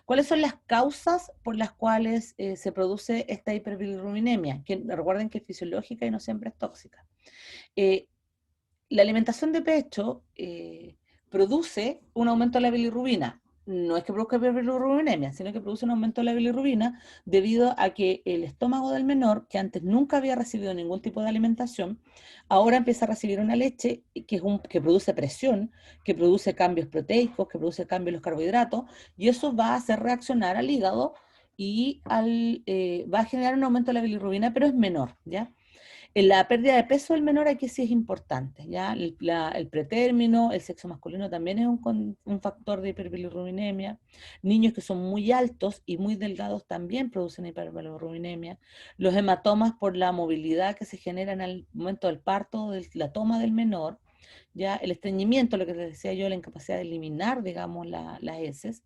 ¿Cuáles son las causas por las cuales se produce esta hiperbilirrubinemia? Que recuerden que es fisiológica y no siempre es tóxica. Eh, la alimentación de pecho produce un aumento de la bilirrubina. No es que produzca bilirrubinemia, sino que produce un aumento de la bilirrubina debido a que el estómago del menor, que antes nunca había recibido ningún tipo de alimentación, ahora empieza a recibir una leche que produce presión, que produce cambios proteicos, que produce cambios en los carbohidratos, y eso va a hacer reaccionar al hígado y va a generar un aumento de la bilirrubina, pero es menor, ¿ya? La pérdida de peso del menor aquí sí es importante, ¿ya? El pretérmino, el sexo masculino también es un factor de hiperbilirrubinemia. Niños que son muy altos y muy delgados también producen hiperbilirrubinemia. Los hematomas por la movilidad que se generan al momento del parto, de la toma del menor, ¿ya? El estreñimiento, lo que les decía yo, la incapacidad de eliminar, digamos, las heces.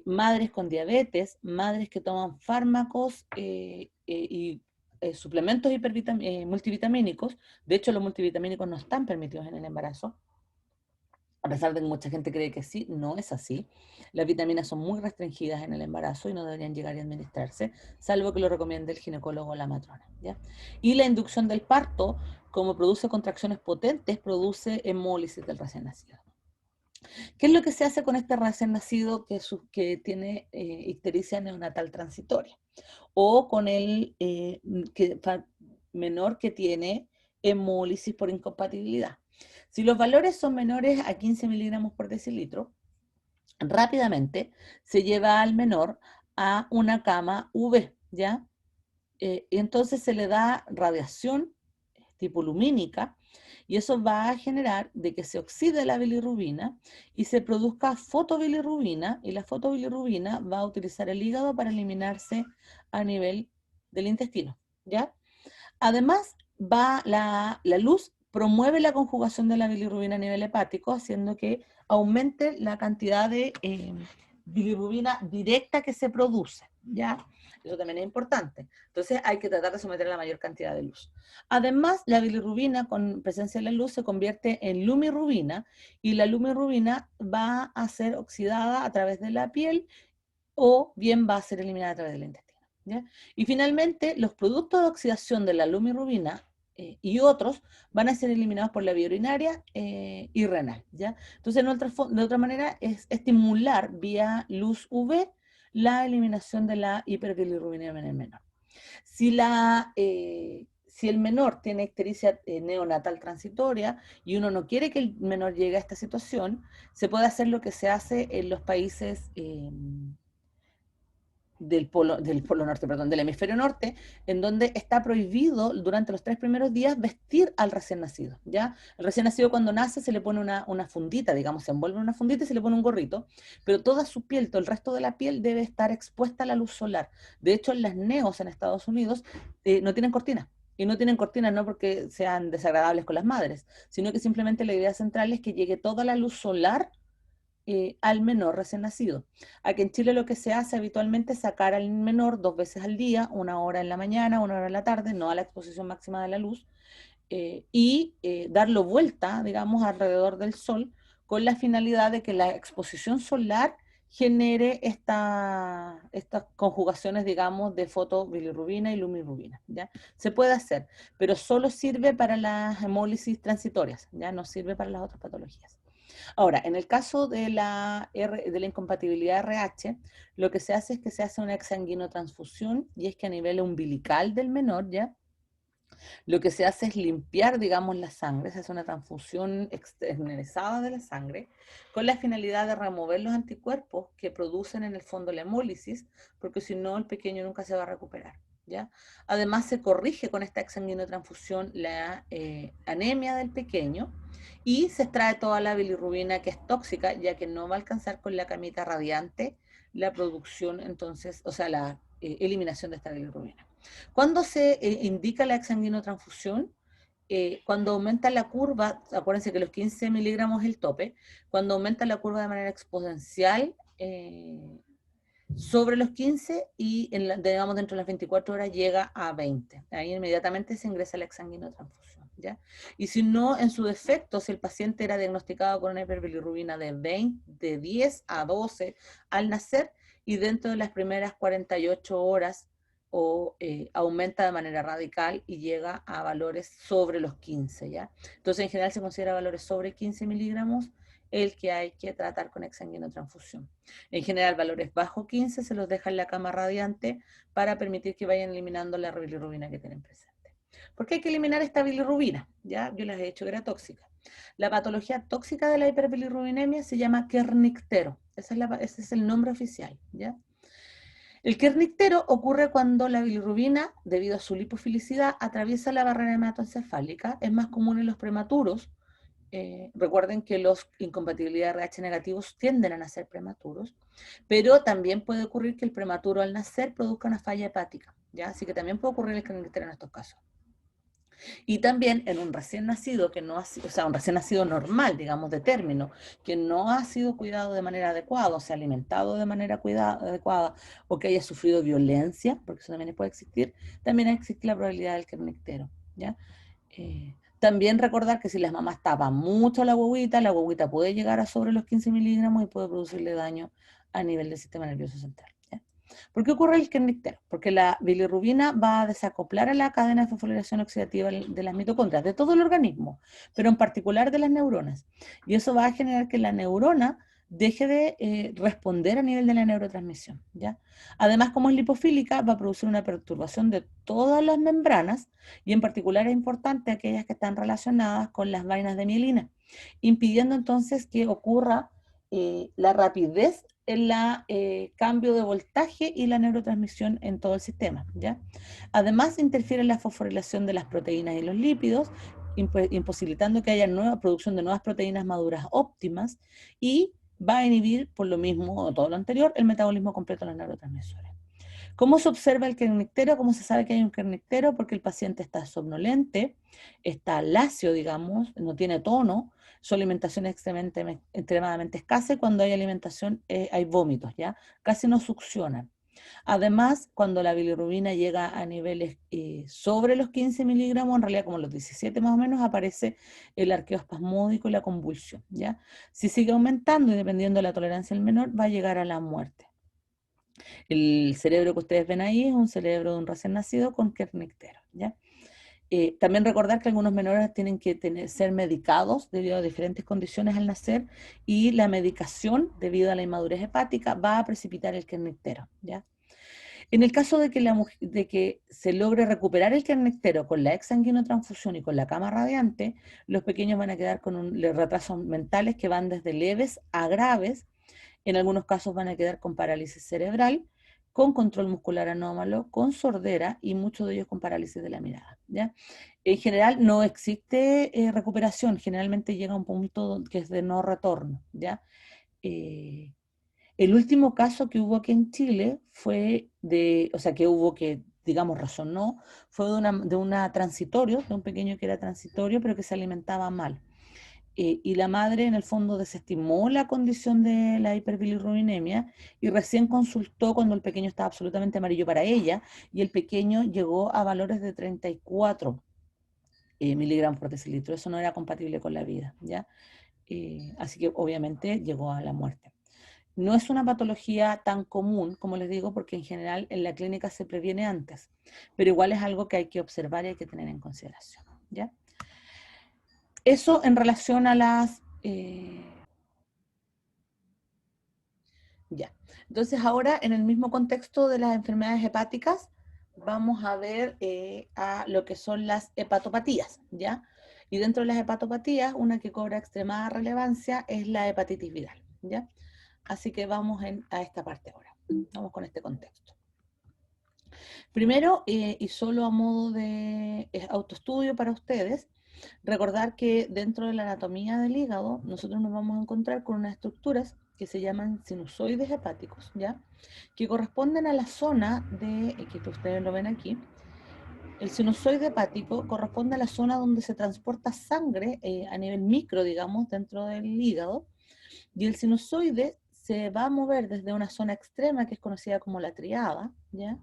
Madres con diabetes, madres que toman fármacos y suplementos multivitamínicos. De hecho, los multivitamínicos no están permitidos en el embarazo. A pesar de que mucha gente cree que sí, no es así. Las vitaminas son muy restringidas en el embarazo y no deberían llegar a administrarse, salvo que lo recomiende el ginecólogo o la matrona, ¿ya? Y la inducción del parto, como produce contracciones potentes, produce hemólisis del recién nacido. ¿Qué es lo que se hace con este recién nacido que tiene ictericia neonatal transitoria? O con el menor que tiene hemólisis por incompatibilidad. Si los valores son menores a 15 miligramos por decilitro, rápidamente se lleva al menor a una cama UV, ¿ya? Y entonces se le da radiación tipo lumínica, y eso va a generar de que se oxide la bilirrubina y se produzca fotobilirrubina, y la fotobilirrubina va a utilizar el hígado para eliminarse a nivel del intestino, ¿ya? Además, la luz promueve la conjugación de la bilirrubina a nivel hepático, haciendo que aumente la cantidad de bilirrubina directa que se produce, ¿ya? Eso también es importante. Entonces hay que tratar de someter a la mayor cantidad de luz. Además, la bilirrubina con presencia de la luz se convierte en lumirrubina, y la lumirrubina va a ser oxidada a través de la piel o bien va a ser eliminada a través del intestino, ¿ya? Y finalmente, los productos de oxidación de la lumirrubina y otros van a ser eliminados por la vía urinaria y renal, ¿ya? Entonces, de otra manera, es estimular vía luz UV la eliminación de la hiperbilirrubina en el menor. Si el menor tiene ictericia neonatal transitoria y uno no quiere que el menor llegue a esta situación, se puede hacer lo que se hace en los países del polo norte, perdón, del hemisferio norte, en donde está prohibido durante los 3 primeros días vestir al recién nacido, ¿ya? El recién nacido cuando nace se le pone una fundita, digamos, se envuelve en una fundita y se le pone un gorrito, pero toda su piel, todo el resto de la piel debe estar expuesta a la luz solar. De hecho, en las neos en Estados Unidos no tienen cortina. Y no tienen cortinas no porque sean desagradables con las madres, sino que simplemente la idea central es que llegue toda la luz solar al menor recién nacido. Aquí en Chile lo que se hace habitualmente es sacar al menor 2 veces al día, 1 hora en la mañana, 1 hora en la tarde, no a la exposición máxima de la luz, y darlo vuelta, digamos, alrededor del sol, con la finalidad de que la exposición solar genere estas conjugaciones, digamos, de fotobilirrubina y lumirrubina, ¿ya? Se puede hacer, pero solo sirve para las hemólisis transitorias, ¿ya? No sirve para las otras patologías. Ahora, en el caso de la incompatibilidad RH, lo que se hace es que se hace una exsanguinotransfusión, y es que a nivel umbilical del menor, ¿ya? Lo que se hace es limpiar, digamos, la sangre, se hace una transfusión externalizada de la sangre, con la finalidad de remover los anticuerpos que producen en el fondo la hemólisis, porque si no el pequeño nunca se va a recuperar, ¿ya? Además se corrige con esta exsanguinotransfusión la anemia del pequeño, y se extrae toda la bilirrubina que es tóxica, ya que no va a alcanzar con la camita radiante la producción, entonces, o sea, la eliminación de esta bilirrubina. ¿Cuándo se indica la exsanguinotransfusión? Cuando aumenta la curva, acuérdense que los 15 miligramos es el tope, cuando aumenta la curva de manera exponencial sobre los 15 y digamos dentro de las 24 horas llega a 20. Ahí inmediatamente se ingresa la exsanguinotransfusión, ¿ya? Y si no, en su defecto, si el paciente era diagnosticado con una hiperbilirrubina de 10 a 12 al nacer, y dentro de las primeras 48 horas aumenta de manera radical y llega a valores sobre los 15, ¿ya? Entonces, en general se considera valores sobre 15 miligramos el que hay que tratar con exsanguinotransfusión. En general, valores bajo 15 se los deja en la cama radiante para permitir que vayan eliminando la bilirrubina que tienen presente. ¿Por qué hay que eliminar esta bilirrubina? ¿Ya? Yo les he dicho que era tóxica. La patología tóxica de la hiperbilirrubinemia se llama Kernictero. Ese es el nombre oficial, ¿ya? El kernictero ocurre cuando la bilirrubina, debido a su lipofilicidad, atraviesa la barrera hematoencefálica. Es más común en los prematuros. Recuerden que los incompatibilidad RH negativos tienden a nacer prematuros, pero también puede ocurrir que el prematuro al nacer produzca una falla hepática, ¿ya? Así que también puede ocurrir el kernictero en estos casos. Y también en un recién nacido que no ha sido, o sea, un recién nacido normal, digamos, de término, que no ha sido cuidado de manera adecuada, o sea, alimentado de manera adecuada, o que haya sufrido violencia, porque eso también puede existir, también existe la probabilidad del kernictero, ¿ya? También recordar que si las mamás tapan mucho la guaguita puede llegar a sobre los 15 miligramos y puede producirle daño a nivel del sistema nervioso central. ¿Ya? ¿Por qué ocurre el kernictero? Porque la bilirrubina va a desacoplar a la cadena de fosforilación oxidativa de las mitocondrias, de todo el organismo, pero en particular de las neuronas. Y eso va a generar que la neurona deje de responder a nivel de la neurotransmisión, ¿ya? Además, como es lipofílica, va a producir una perturbación de todas las membranas, y en particular es importante aquellas que están relacionadas con las vainas de mielina, impidiendo entonces que ocurra la rapidez en la cambio de voltaje y la neurotransmisión en todo el sistema, ¿ya? Además, interfiere en la fosforilación de las proteínas y los lípidos, imposibilitando que haya nueva producción de nuevas proteínas maduras óptimas, y va a inhibir, por lo mismo, o todo lo anterior, el metabolismo completo de los neurotransmisores. ¿Cómo se observa el kernictero? ¿Cómo se sabe que hay un kernictero? Porque el paciente está somnolente, está lacio, digamos, no tiene tono, su alimentación es extremadamente escasa, y cuando hay alimentación hay vómitos, ¿ya? Casi no succionan. Además, cuando la bilirrubina llega a niveles sobre los 15 miligramos, en realidad como los 17 más o menos, aparece el arqueo espasmódico y la convulsión, ¿ya? Si sigue aumentando y dependiendo de la tolerancia del menor, va a llegar a la muerte. El cerebro que ustedes ven ahí es un cerebro de un recién nacido con kernictero, ¿ya? También recordar que algunos menores tienen que ser medicados debido a diferentes condiciones al nacer, y la medicación, debido a la inmadurez hepática, va a precipitar el kernictero, ¿ya? En el caso de que se logre recuperar el kernictero con la exsanguinotransfusión y con la cama radiante, los pequeños van a quedar con retrasos mentales que van desde leves a graves. En algunos casos van a quedar con parálisis cerebral, con control muscular anómalo, con sordera, y muchos de ellos con parálisis de la mirada, ¿ya? En general no existe recuperación, generalmente llega a un punto que es de no retorno, ¿ya? El último caso que hubo aquí en Chile fue o sea, que hubo que, digamos, resonó, fue de una transitorio, de un pequeño que era transitorio, pero que se alimentaba mal. Y la madre en el fondo desestimó la condición de la hiperbilirrubinemia y recién consultó cuando el pequeño estaba absolutamente amarillo para ella, y el pequeño llegó a valores de 34 miligramos por decilitro. Eso no era compatible con la vida, ¿ya? Así que obviamente llegó a la muerte. No es una patología tan común, como les digo, porque en general en la clínica se previene antes, pero igual es algo que hay que observar y hay que tener en consideración, ¿ya? Eso en relación a las... ya. Entonces ahora, en el mismo contexto de las enfermedades hepáticas, vamos a ver a lo que son las hepatopatías, ¿ya? Y dentro de las hepatopatías, una que cobra extremada relevancia es la hepatitis viral, ¿ya? Así que vamos a esta parte ahora. Vamos con este contexto. Primero, y solo a modo de autoestudio para ustedes, recordar que dentro de la anatomía del hígado nosotros nos vamos a encontrar con unas estructuras que se llaman sinusoides hepáticos, ¿ya? Que corresponden a la zona que ustedes lo ven aquí. El sinusoide hepático corresponde a la zona donde se transporta sangre a nivel micro, digamos, dentro del hígado, y el sinusoide se va a mover desde una zona extrema que es conocida como la triada, ¿ya?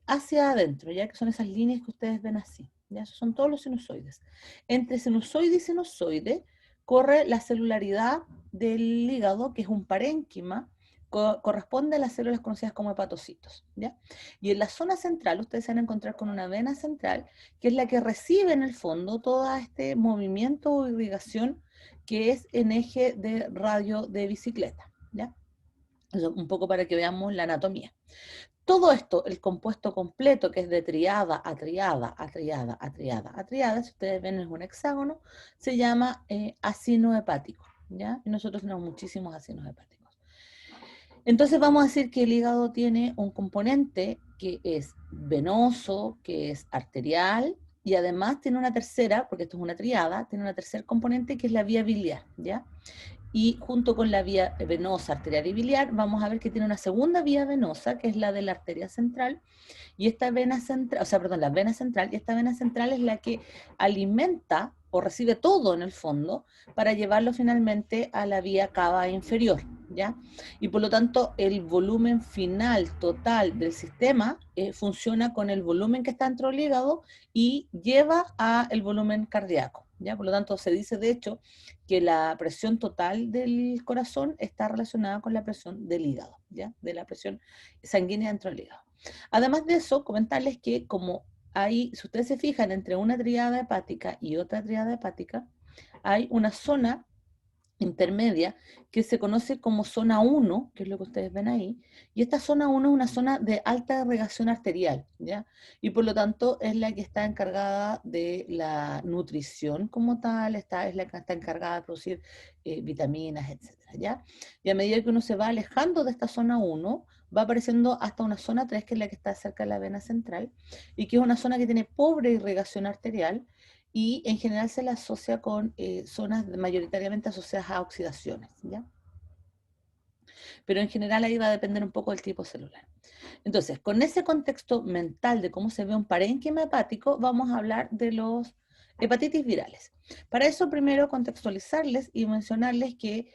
Hacia adentro, ya que son esas líneas que ustedes ven así, ¿ya? Esos son todos los sinusoides. Entre sinusoide y sinusoide corre la celularidad del hígado, que es un parénquima, corresponde a las células conocidas como hepatocitos, ¿ya? Y en la zona central ustedes se van a encontrar con una vena central, que es la que recibe en el fondo todo este movimiento o irrigación que es en eje de radio de bicicleta, ¿ya? Eso, un poco para que veamos la anatomía. Todo esto, el compuesto completo, que es de triada a triada, a triada, a triada, a triada, si ustedes ven es un hexágono, se llama acino hepático, ¿ya? Y nosotros tenemos muchísimos acinos hepáticos. Entonces vamos a decir que el hígado tiene un componente que es venoso, que es arterial, y además tiene una tercera, porque esto es una triada, tiene una tercer componente que es la vía biliar, ¿ya? Y junto con la vía venosa, arterial y biliar, vamos a ver que tiene una segunda vía venosa, que es la de la arteria central, y esta vena central, o sea, perdón, la vena central, y esta vena central es la que alimenta o recibe todo en el fondo para llevarlo finalmente a la vía cava inferior, ¿ya? Y por lo tanto, el volumen final total del sistema funciona con el volumen que está dentro del hígado y lleva al volumen cardíaco, ¿ya? Por lo tanto, se dice, de hecho, que la presión total del corazón está relacionada con la presión del hígado, ¿ya? De la presión sanguínea dentro del hígado. Además de eso, comentarles que como hay, si ustedes se fijan, entre una tríada hepática y otra tríada hepática, hay una zona intermedia que se conoce como zona 1, que es lo que ustedes ven ahí, y esta zona 1 es una zona de alta irrigación arterial, ¿ya? Y por lo tanto es la que está encargada de la nutrición como tal, es la que está encargada de producir vitaminas, etcétera, ¿ya? Y a medida que uno se va alejando de esta zona 1, va apareciendo hasta una zona 3, que es la que está cerca de la vena central, y que es una zona que tiene pobre irrigación arterial, y en general se la asocia con zonas mayoritariamente asociadas a oxidaciones, ¿ya? Pero en general ahí va a depender un poco del tipo celular. Entonces, con ese contexto mental de cómo se ve un parénquima hepático, vamos a hablar de los hepatitis virales. Para eso, primero contextualizarles y mencionarles que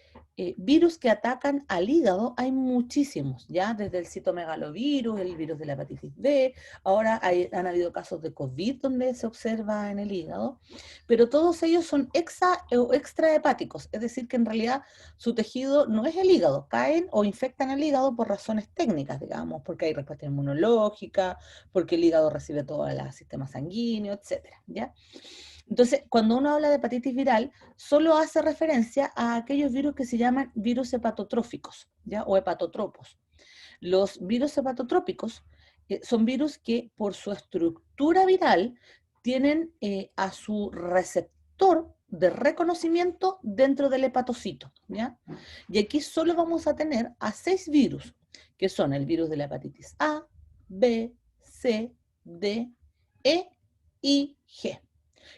virus que atacan al hígado hay muchísimos, ya desde el citomegalovirus, el virus de la hepatitis B, ahora han habido casos de COVID donde se observa en el hígado, pero todos ellos son extrahepáticos, es decir, que en realidad su tejido no es el hígado, caen o infectan el hígado por razones técnicas, digamos, porque hay respuesta inmunológica, porque el hígado recibe todo el sistema sanguíneo, etcétera, ¿ya? Entonces, cuando uno habla de hepatitis viral, solo hace referencia a aquellos virus que se llaman virus hepatotróficos, ¿ya? O hepatotropos. Los virus hepatotrópicos son virus que por su estructura viral tienen a su receptor de reconocimiento dentro del hepatocito, ¿ya? Y aquí solo vamos a tener a 6 virus, que son el virus de la hepatitis A, B, C, D, E y G.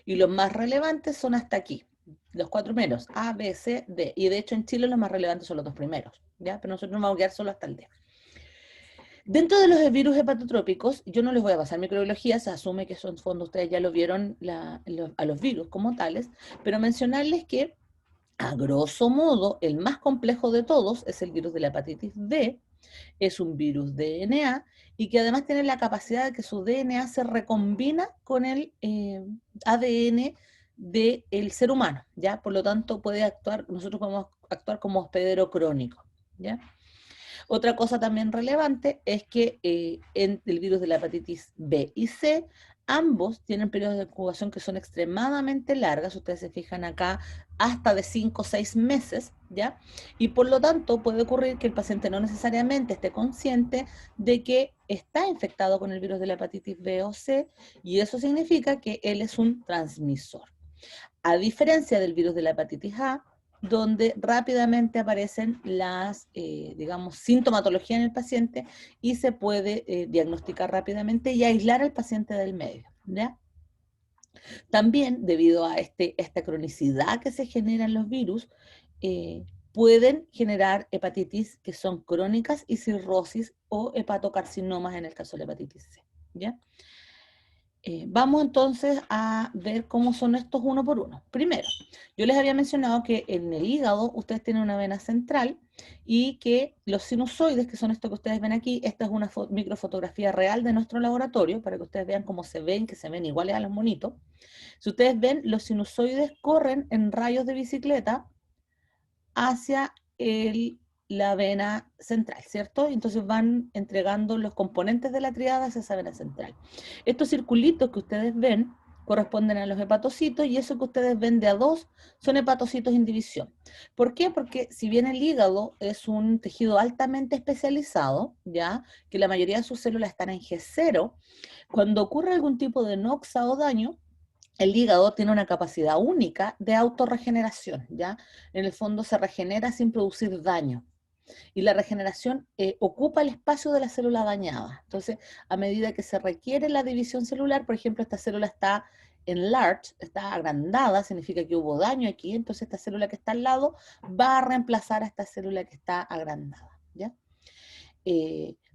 Y los más relevantes son hasta aquí, los 4 primeros, A, B, C, D. Y de hecho en Chile los más relevantes son los 2 primeros, ¿ya? Pero nosotros nos vamos a quedar solo hasta el D. Dentro de los virus hepatotrópicos, yo no les voy a pasar microbiología, se asume que son fondos, ustedes ya lo vieron a los virus como tales, pero mencionarles que, a grosso modo, el más complejo de todos es el virus de la hepatitis B, es un virus DNA y que además tiene la capacidad de que su DNA se recombina con el ADN del ser humano, ¿ya? Por lo tanto, puede actuar, nosotros podemos actuar como hospedero crónico, ¿ya? Otra cosa también relevante es que en el virus de la hepatitis B y C, ambos tienen periodos de incubación que son extremadamente largas, ustedes se fijan acá, hasta de 5 o 6 meses, ¿ya? Y por lo tanto puede ocurrir que el paciente no necesariamente esté consciente de que está infectado con el virus de la hepatitis B o C, y eso significa que él es un transmisor. A diferencia del virus de la hepatitis A, donde rápidamente aparecen las, digamos, sintomatología en el paciente y se puede diagnosticar rápidamente y aislar al paciente del medio, ¿ya? También, debido a esta cronicidad que se genera en los virus, pueden generar hepatitis que son crónicas y cirrosis o hepatocarcinomas en el caso de la hepatitis C, ¿ya? Vamos entonces a ver cómo son estos uno por uno. Primero, yo les había mencionado que en el hígado ustedes tienen una vena central y que los sinusoides, que son esto que ustedes ven aquí, esta es una microfotografía real de nuestro laboratorio para que ustedes vean cómo se ven, que se ven iguales a los monitos. Si ustedes ven, los sinusoides corren en rayos de bicicleta hacia la vena central, ¿cierto? Entonces van entregando los componentes de la triada hacia esa vena central. Estos circulitos que ustedes ven corresponden a los hepatocitos y eso que ustedes ven de a dos son hepatocitos en división. ¿Por qué? Porque si bien el hígado es un tejido altamente especializado, ya que la mayoría de sus células están en G0, cuando ocurre algún tipo de noxa o daño, el hígado tiene una capacidad única de autorregeneración, ¿ya? En el fondo se regenera sin producir daño. Y la regeneración ocupa el espacio de la célula dañada. Entonces, a medida que se requiere la división celular, por ejemplo, esta célula está enlarged, está agrandada, significa que hubo daño aquí, entonces esta célula que está al lado va a reemplazar a esta célula que está agrandada, ¿ya?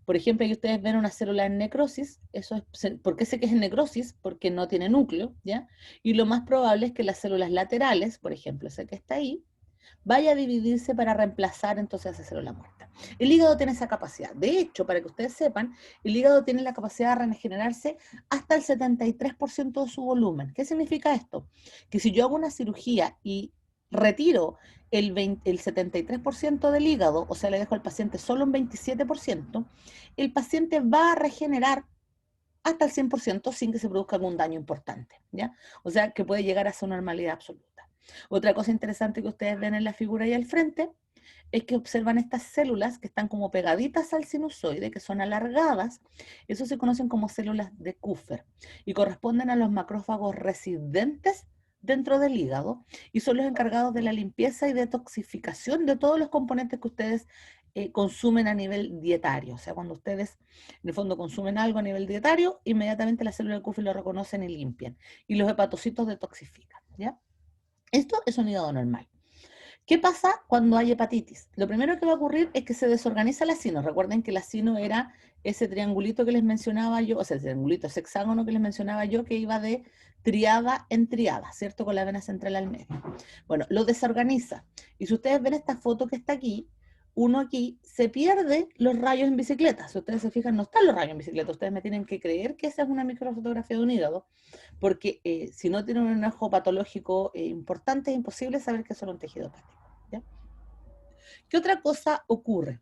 Por ejemplo, ahí ustedes ven una célula en necrosis, eso es, ¿por qué sé que es en necrosis? Porque no tiene núcleo, ¿ya? Y lo más probable es que las células laterales, por ejemplo, esa que está ahí, vaya a dividirse para reemplazar entonces esa célula muerta. El hígado tiene esa capacidad. De hecho, para que ustedes sepan, el hígado tiene la capacidad de regenerarse hasta el 73% de su volumen. ¿Qué significa esto? Que si yo hago una cirugía y retiro el 73% del hígado, o sea, le dejo al paciente solo un 27%, el paciente va a regenerar hasta el 100% sin que se produzca algún daño importante, ¿ya? O sea, que puede llegar a su normalidad absoluta. Otra cosa interesante que ustedes ven en la figura ahí al frente es que observan estas células que están como pegaditas al sinusoide, que son alargadas. Eso se conocen como células de Kupffer y corresponden a los macrófagos residentes dentro del hígado y son los encargados de la limpieza y detoxificación de todos los componentes que ustedes consumen a nivel dietario. O sea, cuando ustedes en el fondo consumen algo a nivel dietario, inmediatamente las células de Kupffer lo reconocen y limpian. Y los hepatocitos detoxifican, ¿ya? Esto es un hígado normal. ¿Qué pasa cuando hay hepatitis? Lo primero que va a ocurrir es que se desorganiza la sino. Recuerden que la sino era ese triangulito que les mencionaba yo, o sea, el triangulito, ese hexágono que les mencionaba yo, que iba de triada en triada, ¿cierto? Con la vena central al medio. Bueno, lo desorganiza. Y si ustedes ven esta foto que está aquí, uno aquí se pierde los rayos en bicicleta. Si ustedes se fijan, no están los rayos en bicicleta. Ustedes me tienen que creer que esa es una microfotografía de un hígado, porque si no tienen un enojo patológico importante, es imposible saber que son un tejido hepático. ¿Ya? ¿Qué otra cosa ocurre?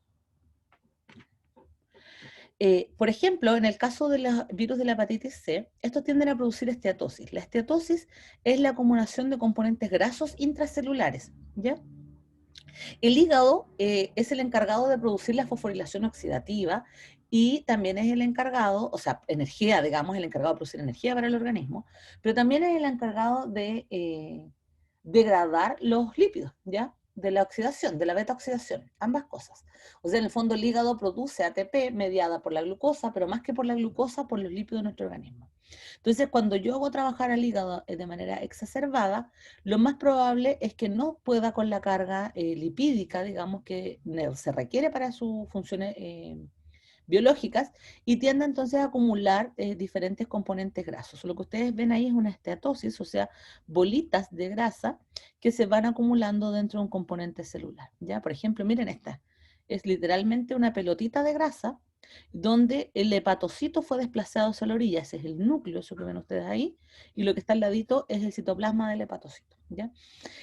Por ejemplo, en el caso de los virus de la hepatitis C, estos tienden a producir esteatosis. La esteatosis es la acumulación de componentes grasos intracelulares, ¿ya? El hígado es el encargado de producir la fosforilación oxidativa y también es el encargado, o sea, energía, digamos, el encargado de producir energía para el organismo, pero también es el encargado de degradar los lípidos, ¿ya? De la oxidación, de la beta-oxidación, ambas cosas. O sea, en el fondo el hígado produce ATP mediada por la glucosa, pero más que por la glucosa, por los lípidos de nuestro organismo. Entonces, cuando yo hago trabajar al hígado de manera exacerbada, lo más probable es que no pueda con la carga lipídica, digamos, que se requiere para sus funciones biológicas y tiende entonces a acumular diferentes componentes grasos. Lo que ustedes ven ahí es una esteatosis, o sea, bolitas de grasa que se van acumulando dentro de un componente celular. ¿Ya? Por ejemplo, miren esta, es literalmente una pelotita de grasa donde el hepatocito fue desplazado hacia la orilla, ese es el núcleo, eso que ven ustedes ahí, y lo que está al ladito es el citoplasma del hepatocito, ¿ya?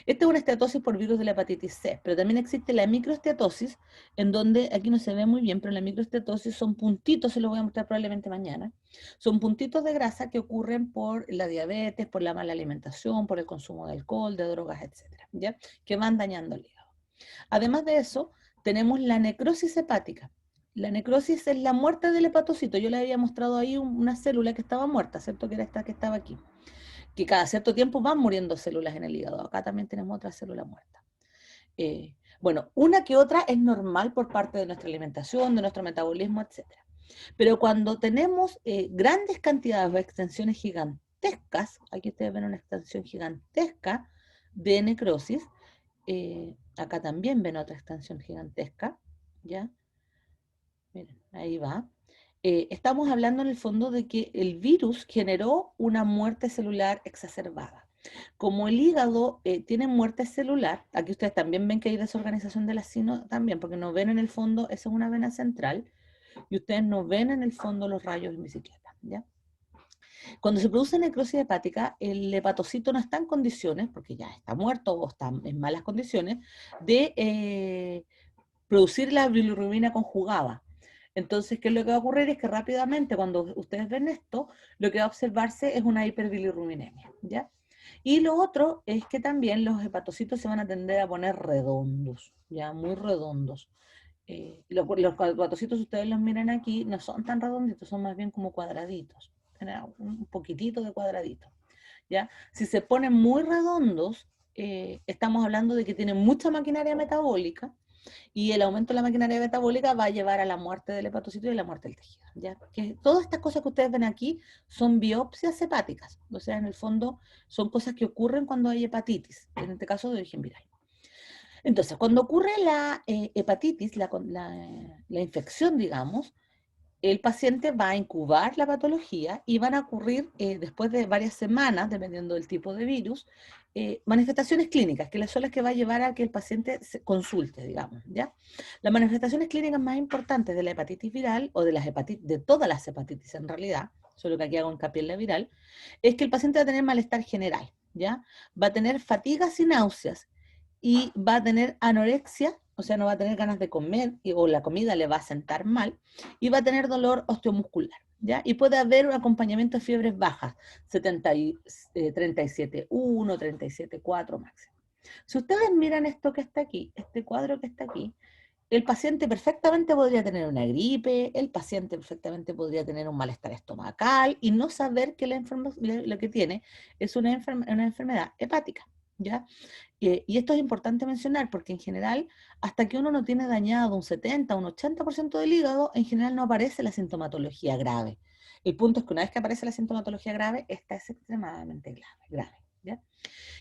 Esta es una esteatosis por virus de la hepatitis C, pero también existe la microesteatosis, en donde, aquí no se ve muy bien, pero la microesteatosis son puntitos, se los voy a mostrar probablemente mañana, son puntitos de grasa que ocurren por la diabetes, por la mala alimentación, por el consumo de alcohol, de drogas, etcétera, ¿ya? Que van dañando el hígado. Además de eso, tenemos la necrosis hepática. La necrosis es la muerte del hepatocito. Yo le había mostrado ahí una célula que estaba muerta, ¿cierto? Que era esta que estaba aquí. Que cada cierto tiempo van muriendo células en el hígado. Acá también tenemos otra célula muerta. Bueno, una que otra es normal por parte de nuestra alimentación, de nuestro metabolismo, etc. Pero cuando tenemos grandes cantidades o extensiones gigantescas, aquí ustedes ven una extensión gigantesca de necrosis, acá también ven otra extensión gigantesca, ¿ya? Miren, ahí va. Estamos hablando en el fondo de que el virus generó una muerte celular exacerbada. Como el hígado tiene muerte celular, aquí ustedes también ven que hay desorganización de la sino también, porque no ven en el fondo, esa es una vena central, y ustedes no ven en el fondo los rayos en bicicleta, ¿ya? Cuando se produce necrosis hepática, el hepatocito no está en condiciones, porque ya está muerto o está en malas condiciones, de producir la bilirrubina conjugada. Entonces, ¿qué es lo que va a ocurrir? Es que rápidamente, cuando ustedes ven esto, lo que va a observarse es una hiperbilirrubinemia, ¿ya? Y lo otro es que también los hepatocitos se van a tender a poner redondos, ya, muy redondos. Los hepatocitos, ustedes los miran aquí, no son tan redonditos, son más bien como cuadraditos, un poquitito de cuadradito, ¿ya? Si se ponen muy redondos, estamos hablando de que tienen mucha maquinaria metabólica, y el aumento de la maquinaria metabólica va a llevar a la muerte del hepatocito y a la muerte del tejido. ¿Ya? Que todas estas cosas que ustedes ven aquí son biopsias hepáticas, o sea, en el fondo son cosas que ocurren cuando hay hepatitis, en este caso de origen viral. Entonces, cuando ocurre la hepatitis, la infección, digamos, el paciente va a incubar la patología y van a ocurrir, después de varias semanas, dependiendo del tipo de virus, manifestaciones clínicas, que son las que va a llevar a que el paciente se consulte, digamos, ¿ya? Las manifestaciones clínicas más importantes de la hepatitis viral, o de, de todas las hepatitis en realidad, solo que aquí hago hincapié en la viral, es que el paciente va a tener malestar general, ¿ya? Va a tener fatigas y náuseas, y va a tener anorexia, o sea, no va a tener ganas de comer, o la comida le va a sentar mal, y va a tener dolor osteomuscular, ¿ya? Y puede haber un acompañamiento de fiebres bajas, 37,1, 37,4 máximo. Si ustedes miran esto que está aquí, este cuadro que está aquí, el paciente perfectamente podría tener una gripe, el paciente perfectamente podría tener un malestar estomacal y no saber que lo que tiene es una enfermedad hepática, ¿ya? Y esto es importante mencionar porque en general, hasta que uno no tiene dañado un 70, un 80% del hígado, en general no aparece la sintomatología grave. El punto es que una vez que aparece la sintomatología grave, esta es extremadamente grave, ¿ya?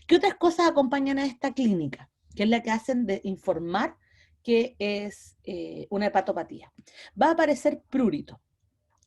¿Qué otras cosas acompañan a esta clínica? Que es la que hacen de informar que es una hepatopatía. Va a aparecer prurito.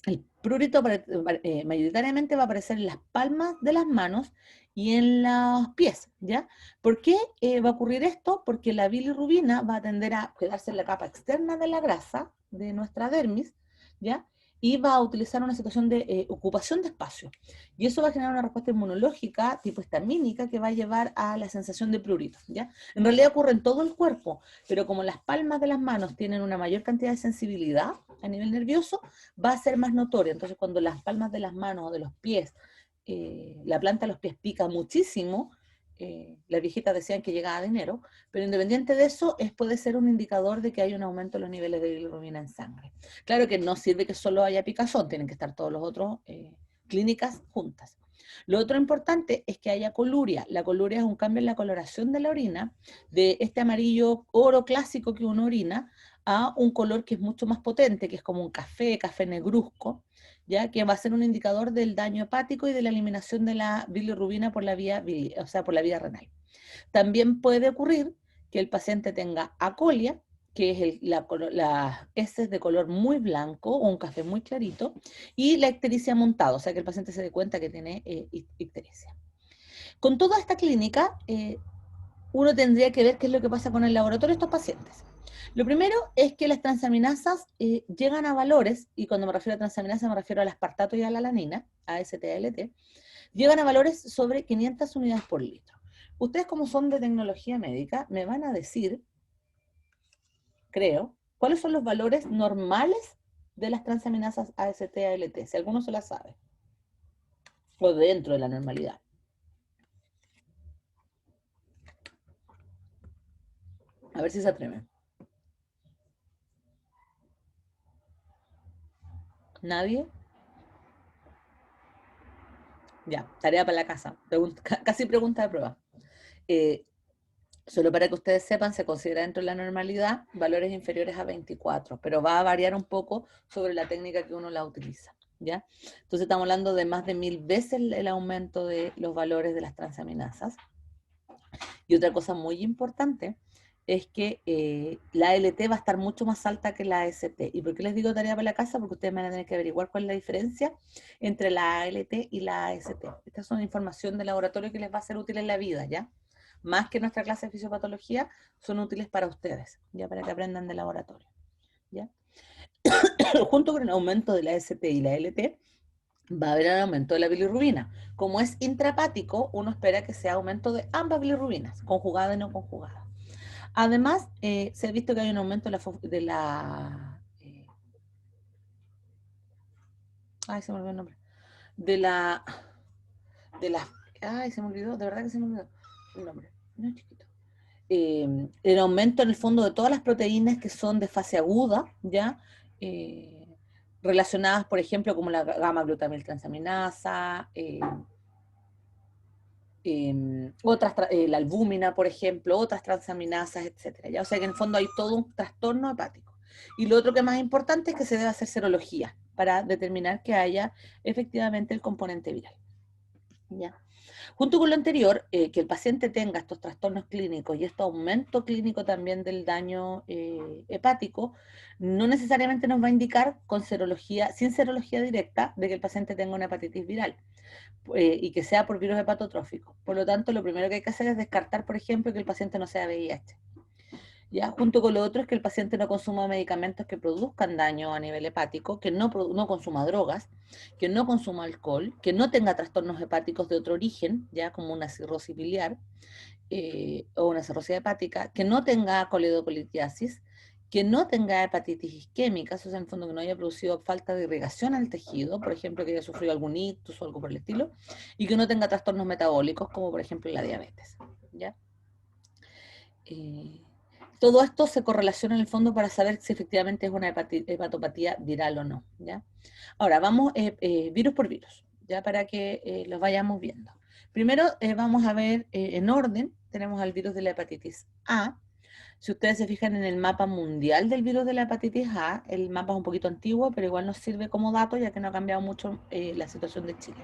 El prurito mayoritariamente va a aparecer en las palmas de las manos y en los pies, ¿ya? ¿Por qué va a ocurrir esto? Porque la bilirrubina va a tender a quedarse en la capa externa de la grasa de nuestra dermis, ¿ya? Y va a utilizar una situación de ocupación de espacio. Y eso va a generar una respuesta inmunológica tipo histamínica que va a llevar a la sensación de prurito, ¿ya? En realidad ocurre en todo el cuerpo, pero como las palmas de las manos tienen una mayor cantidad de sensibilidad a nivel nervioso, va a ser más notoria. Entonces, cuando las palmas de las manos o de los pies, la planta de los pies pica muchísimo, las viejitas decían que llegaba a dinero, pero independiente de eso, puede ser un indicador de que hay un aumento de los niveles de bilirrubina en sangre. Claro que no sirve que solo haya picazón, tienen que estar todos los otros clínicas juntas. Lo otro importante es que haya coluria. La coluria es un cambio en la coloración de la orina, de este amarillo oro clásico que uno orina, a un color que es mucho más potente, que es como un café, café negruzco, ya que va a ser un indicador del daño hepático y de la eliminación de la bilirrubina por la vía, o sea, por la vía renal. También puede ocurrir que el paciente tenga acolia, que es las heces de color muy blanco o un café muy clarito, y la ictericia montada, o sea que el paciente se dé cuenta que tiene ictericia. Con toda esta clínica, uno tendría que ver qué es lo que pasa con el laboratorio de estos pacientes. Lo primero es que las transaminasas llegan a valores, y cuando me refiero a transaminasa me refiero al aspartato y a la alanina, AST-ALT, llegan a valores sobre 500 unidades por litro. Ustedes, como son de tecnología médica, me van a decir, creo, cuáles son los valores normales de las transaminasas AST-ALT, si alguno se las sabe, o dentro de la normalidad. A ver si se atreven. ¿Nadie? Ya, tarea para la casa. Casi pregunta de prueba. Eh, Solo para que ustedes sepan, se considera dentro de la normalidad valores inferiores a 24, pero va a variar un poco sobre la técnica que uno la utiliza, ¿ya? Entonces estamos hablando de más de 1000 veces el aumento de los valores de las transaminasas. Y otra cosa muy importante es que la ALT va a estar mucho más alta que la AST. ¿Y por qué les digo tarea para la casa? Porque ustedes van a tener que averiguar cuál es la diferencia entre la ALT y la AST. Esta es una información de laboratorio que les va a ser útil en la vida, ¿ya? Más que nuestra clase de fisiopatología, son útiles para ustedes, ya para que aprendan de laboratorio, ¿ya? Junto con el aumento de la AST y la ALT, va a haber un aumento de la bilirrubina. Como es intrahepático, uno espera que sea aumento de ambas bilirrubinas, conjugada y no conjugada. Además, se ha visto que hay un aumento ay, se me olvidó el nombre. De la... De la... Ay, se me olvidó, de verdad que se me olvidó el nombre. No es chiquito. El aumento en el fondo de todas las proteínas que son de fase aguda, ¿ya? Relacionadas, por ejemplo, como la gamma-glutamiltransaminasa, la albúmina, por ejemplo, otras transaminasas, etcétera, ¿ya? O sea que en el fondo hay todo un trastorno hepático. Y lo otro que es más importante es que se debe hacer serología para determinar que haya efectivamente el componente viral, ¿ya? Junto con lo anterior, que el paciente tenga estos trastornos clínicos y este aumento clínico también del daño hepático, no necesariamente nos va a indicar con serología, sin serología directa, de que el paciente tenga una hepatitis viral y que sea por virus hepatotrófico. Por lo tanto, lo primero que hay que hacer es descartar, por ejemplo, que el paciente no sea VIH. ¿Ya? Junto con lo otro es que el paciente no consuma medicamentos que produzcan daño a nivel hepático, que no consuma drogas, que no consuma alcohol, que no tenga trastornos hepáticos de otro origen, ya como una cirrosis biliar o una cirrosis hepática, que no tenga coledocolitiasis, que no tenga hepatitis isquémica, eso es en el fondo que no haya producido falta de irrigación al tejido, por ejemplo, que haya sufrido algún ictus o algo por el estilo, y que no tenga trastornos metabólicos, como por ejemplo la diabetes. ¿Ya? Eh, Todo esto se correlaciona en el fondo para saber si efectivamente es una hepatopatía viral o no, ¿ya? Ahora, vamos virus por virus, ya para que los vayamos viendo. Primero vamos a ver en orden, tenemos al virus de la hepatitis A. Si ustedes se fijan en el mapa mundial del virus de la hepatitis A, el mapa es un poquito antiguo, pero igual nos sirve como dato ya que no ha cambiado mucho la situación de Chile.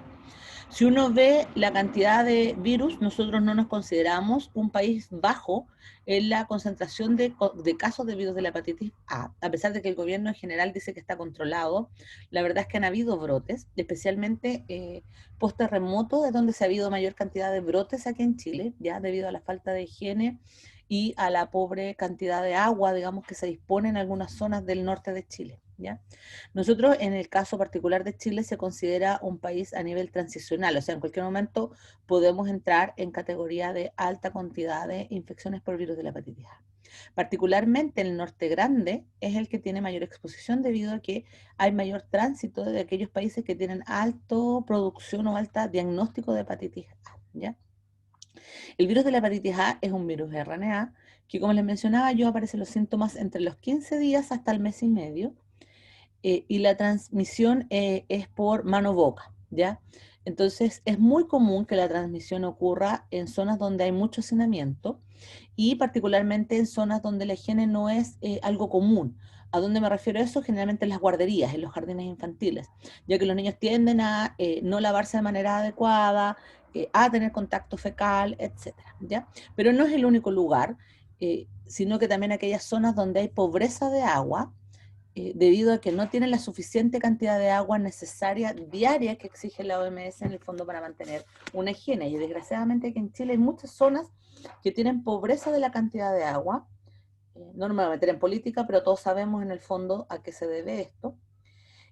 Si uno ve la cantidad de virus, nosotros no nos consideramos un país bajo en la concentración de casos de virus de la hepatitis A pesar de que el gobierno en general dice que está controlado. La verdad es que han habido brotes, especialmente post-terremoto, es donde se ha habido mayor cantidad de brotes aquí en Chile, ya debido a la falta de higiene y a la pobre cantidad de agua, digamos, que se dispone en algunas zonas del norte de Chile, ¿ya? Nosotros, en el caso particular de Chile, se considera un país a nivel transicional, o sea, en cualquier momento podemos entrar en categoría de alta cantidad de infecciones por virus de la hepatitis A. Particularmente el norte grande es el que tiene mayor exposición debido a que hay mayor tránsito de aquellos países que tienen alto producción o alta diagnóstico de hepatitis A, ¿ya? El virus de la hepatitis A es un virus de RNA que, como les mencionaba yo, aparecen los síntomas entre los 15 días hasta el mes y medio, y la transmisión es por mano-boca, ¿ya? Entonces, es muy común que la transmisión ocurra en zonas donde hay mucho hacinamiento y particularmente en zonas donde la higiene no es algo común. ¿A dónde me refiero a eso? Generalmente en las guarderías, en los jardines infantiles, ya que los niños tienden a no lavarse de manera adecuada, a tener contacto fecal, etcétera, ¿ya? Pero no es el único lugar, sino que también aquellas zonas donde hay pobreza de agua, debido a que no tienen la suficiente cantidad de agua necesaria diaria que exige la OMS en el fondo para mantener una higiene. Y desgraciadamente aquí en Chile hay muchas zonas que tienen pobreza de la cantidad de agua. No me voy a meter en política, pero todos sabemos en el fondo a qué se debe esto.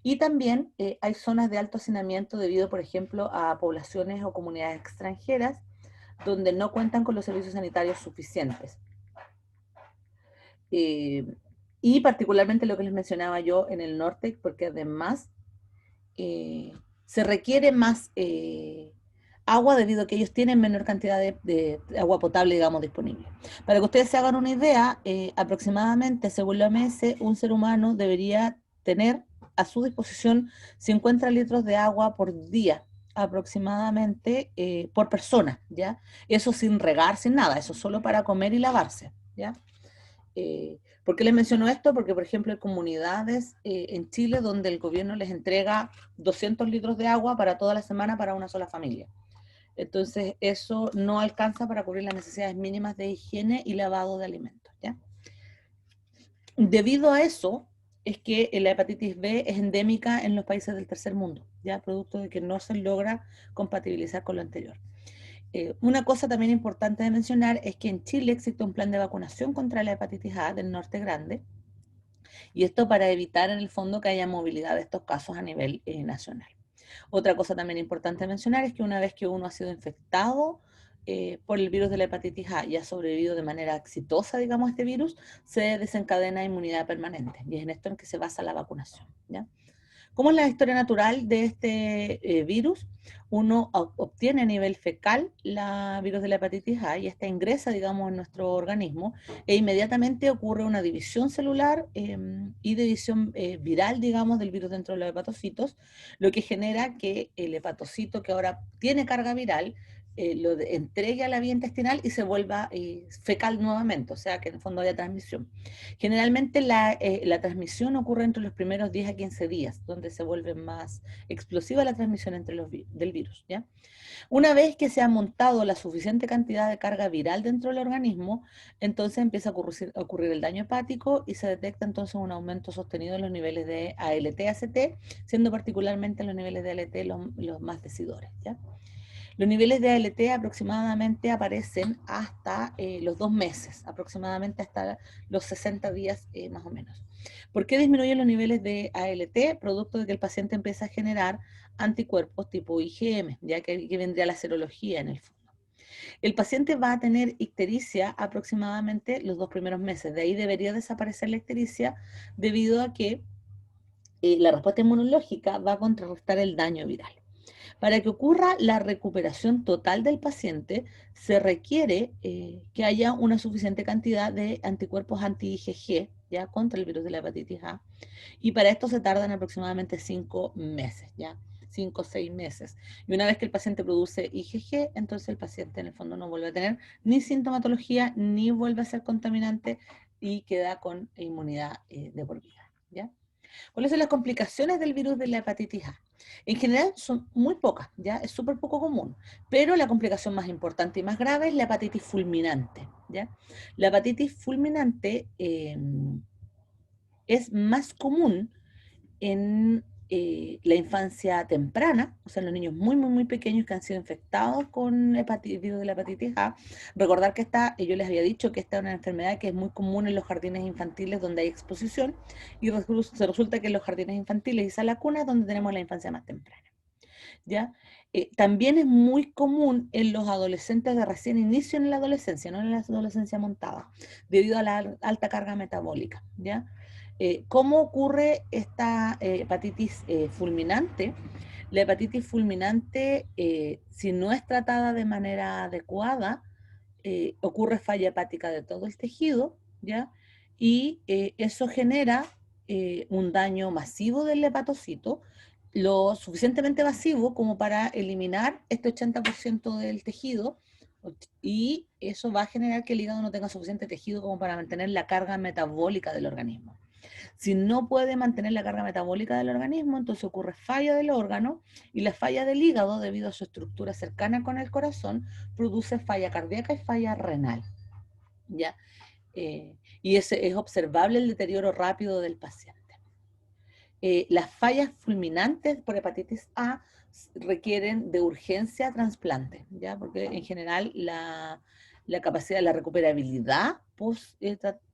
Y también hay zonas de alto hacinamiento debido, por ejemplo, a poblaciones o comunidades extranjeras donde no cuentan con los servicios sanitarios suficientes. Y particularmente lo que les mencionaba yo en el norte, porque además se requiere más agua debido a que ellos tienen menor cantidad de agua potable, digamos, disponible. Para que ustedes se hagan una idea, aproximadamente, según la OMS, un ser humano debería tener a su disposición 50 litros de agua por día aproximadamente por persona, ¿ya? Eso sin regar, sin nada, eso solo para comer y lavarse, ¿ya? ¿Por qué les menciono esto? Porque, por ejemplo, hay comunidades en Chile donde el gobierno les entrega 200 litros de agua para toda la semana para una sola familia. Entonces, eso no alcanza para cubrir las necesidades mínimas de higiene y lavado de alimentos, ¿ya? Debido a eso, es que la hepatitis B es endémica en los países del tercer mundo, ya producto de que no se logra compatibilizar con lo anterior. Una cosa también importante de mencionar es que en Chile existe un plan de vacunación contra la hepatitis A del norte grande, y esto para evitar en el fondo que haya movilidad de estos casos a nivel nacional. Otra cosa también importante mencionar es que una vez que uno ha sido infectado por el virus de la hepatitis A y ha sobrevivido de manera exitosa, digamos, a este virus, se desencadena inmunidad permanente, y es en esto en que se basa la vacunación, ¿ya? ¿Cómo es la historia natural de este virus? Uno obtiene a nivel fecal la virus de la hepatitis A y esta ingresa, digamos, en nuestro organismo e inmediatamente ocurre una división celular y división viral, digamos, del virus dentro de los hepatocitos, lo que genera que el hepatocito, que ahora tiene carga viral, entregue a la vía intestinal y se vuelva fecal nuevamente, o sea que en el fondo haya transmisión. Generalmente la transmisión ocurre entre los primeros 10 a 15 días, donde se vuelve más explosiva la transmisión del virus, ¿ya? Una vez que se ha montado la suficiente cantidad de carga viral dentro del organismo, entonces empieza a ocurrir el daño hepático y se detecta entonces un aumento sostenido en los niveles de ALT-ACT, siendo particularmente los niveles de ALT los más decidores, ¿ya? Los niveles de ALT aproximadamente aparecen hasta los 2 meses, aproximadamente hasta los 60 días más o menos. ¿Por qué disminuyen los niveles de ALT? Producto de que el paciente empieza a generar anticuerpos tipo IgM, ya que aquí vendría la serología en el fondo. El paciente va a tener ictericia aproximadamente los 2 primeros meses, de ahí debería desaparecer la ictericia debido a que la respuesta inmunológica va a contrarrestar el daño viral. Para que ocurra la recuperación total del paciente, se requiere que haya una suficiente cantidad de anticuerpos anti-IgG, ya, contra el virus de la hepatitis A, y para esto se tardan aproximadamente 5 meses, ya, 5 o 6 meses. Y una vez que el paciente produce IgG, entonces el paciente en el fondo no vuelve a tener ni sintomatología, ni vuelve a ser contaminante y queda con inmunidad de por vida, ¿ya? ¿Cuáles son las complicaciones del virus de la hepatitis A? En general son muy pocas, ¿ya? Es súper poco común, pero la complicación más importante y más grave es la hepatitis fulminante, ¿ya? La hepatitis fulminante es más común en la infancia temprana, o sea, en los niños muy, muy, muy pequeños que han sido infectados con virus de la hepatitis A. Recordar que yo les había dicho que esta es una enfermedad que es muy común en los jardines infantiles donde hay exposición y se resulta que en los jardines infantiles y salas cunas es donde tenemos la infancia más temprana, ¿ya? También es muy común en los adolescentes de recién inicio en la adolescencia, no en la adolescencia montada, debido a la alta carga metabólica, ¿ya? ¿Cómo ocurre esta hepatitis fulminante? La hepatitis fulminante, si no es tratada de manera adecuada, ocurre falla hepática de todo el tejido, ¿ya? Y eso genera un daño masivo del hepatocito, lo suficientemente masivo como para eliminar este 80% del tejido, y eso va a generar que el hígado no tenga suficiente tejido como para mantener la carga metabólica del organismo. Si no puede mantener la carga metabólica del organismo, entonces ocurre falla del órgano, y la falla del hígado, debido a su estructura cercana con el corazón, produce falla cardíaca y falla renal, ¿ya? Y es observable el deterioro rápido del paciente. Las fallas fulminantes por hepatitis A requieren de urgencia trasplante, ¿ya? Porque en general la capacidad, la recuperabilidad post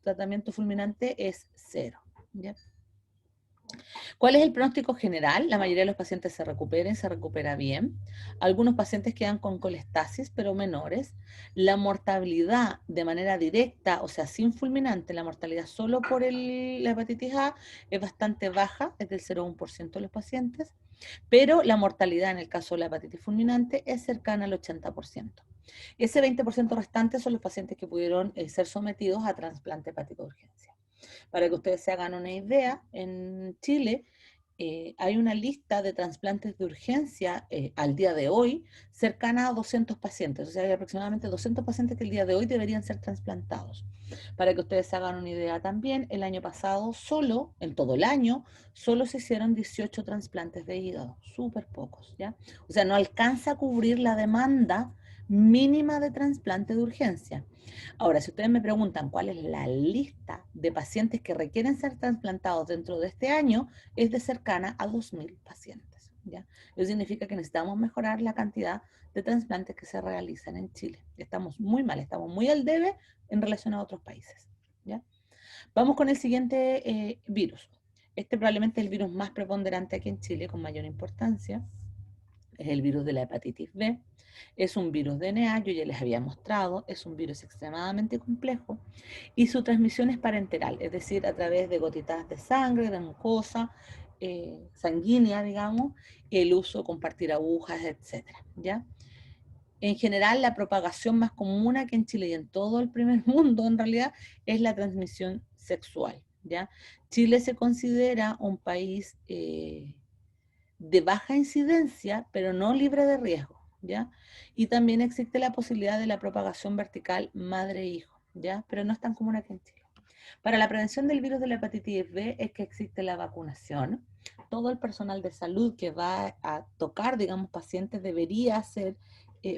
tratamiento fulminante es cero, ¿ya? ¿Cuál es el pronóstico general? La mayoría de los pacientes se recuperan, se recupera bien. Algunos pacientes quedan con colestasis, pero menores. La mortalidad de manera directa, o sea, sin fulminante, la mortalidad solo por la hepatitis A es bastante baja, es del 0,1% de los pacientes, pero la mortalidad en el caso de la hepatitis fulminante es cercana al 80%. Ese 20% restante son los pacientes que pudieron ser sometidos a trasplante hepático de urgencia. Para que ustedes se hagan una idea, en Chile hay una lista de trasplantes de urgencia al día de hoy cercana a 200 pacientes. O sea, hay aproximadamente 200 pacientes que el día de hoy deberían ser trasplantados. Para que ustedes se hagan una idea también, el año pasado solo, en todo el año, solo se hicieron 18 trasplantes de hígado. Súper pocos, ¿ya? O sea, no alcanza a cubrir la demanda mínima de trasplante de urgencia. Ahora, si ustedes me preguntan cuál es la lista de pacientes que requieren ser trasplantados dentro de este año, es de cercana a 2.000 pacientes, ¿ya? Eso significa que necesitamos mejorar la cantidad de trasplantes que se realizan en Chile. Estamos muy mal, estamos muy al debe en relación a otros países, ¿ya? Vamos con el siguiente virus. Este probablemente es el virus más preponderante aquí en Chile, con mayor importancia. Es el virus de la hepatitis B. Es un virus DNA, yo ya les había mostrado, es un virus extremadamente complejo y su transmisión es parenteral, es decir, a través de gotitas de sangre, de mucosa sanguínea, digamos, el uso, compartir agujas, etcétera, ¿ya? En general, la propagación más común aquí en Chile y en todo el primer mundo, en realidad, es la transmisión sexual, ¿ya? Chile se considera un país de baja incidencia, pero no libre de riesgo, ¿ya? Y también existe la posibilidad de la propagación vertical madre-hijo, ¿ya? Pero no es tan común aquí en Chile. Para la prevención del virus de la hepatitis B es que existe la vacunación. Todo el personal de salud que va a tocar, digamos, pacientes debería ser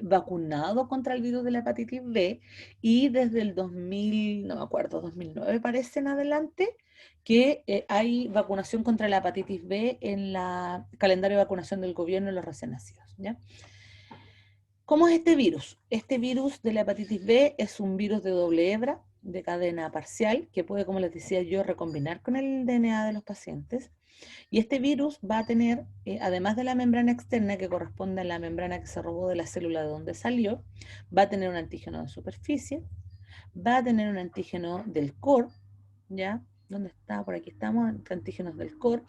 vacunado contra el virus de la hepatitis B, y desde el 2000, no me acuerdo, 2009 parece en adelante, que hay vacunación contra la hepatitis B en la calendario de vacunación del gobierno de los recién nacidos, ¿ya? ¿Cómo es este virus? Este virus de la hepatitis B es un virus de doble hebra, de cadena parcial, que puede, como les decía yo, recombinar con el DNA de los pacientes. Y este virus va a tener, además de la membrana externa, que corresponde a la membrana que se robó de la célula de donde salió, va a tener un antígeno de superficie, va a tener un antígeno del core, ¿ya? ¿Dónde está? Por aquí estamos, antígenos del core.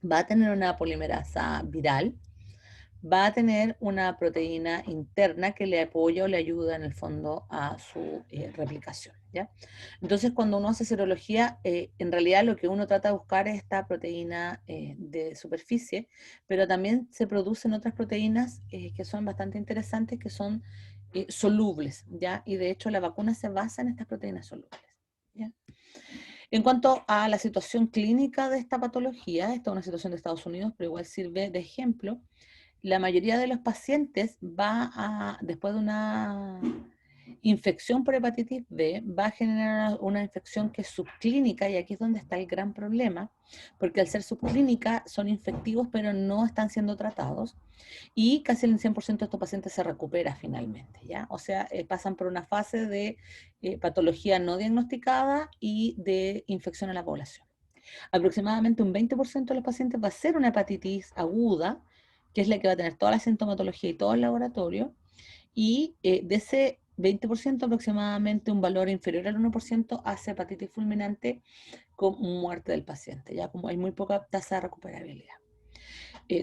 Va a tener una polimerasa viral, va a tener una proteína interna que le apoya o le ayuda en el fondo a su replicación, ¿ya? Entonces, cuando uno hace serología, en realidad lo que uno trata de buscar es esta proteína de superficie, pero también se producen otras proteínas que son bastante interesantes, que son solubles, ¿ya? Y de hecho la vacuna se basa en estas proteínas solubles, ¿ya? En cuanto a la situación clínica de esta patología, esta es una situación de Estados Unidos, pero igual sirve de ejemplo. La mayoría de los pacientes después de una infección por hepatitis B, va a generar una infección que es subclínica, y aquí es donde está el gran problema, porque al ser subclínica son infectivos, pero no están siendo tratados, y casi el 100% de estos pacientes se recupera finalmente, ¿ya? O sea, pasan por una fase de patología no diagnosticada y de infección a la población. Aproximadamente un 20% de los pacientes va a ser una hepatitis aguda, que es la que va a tener toda la sintomatología y todo el laboratorio, y de ese 20% aproximadamente un valor inferior al 1% hace hepatitis fulminante con muerte del paciente, ya como hay muy poca tasa de recuperabilidad.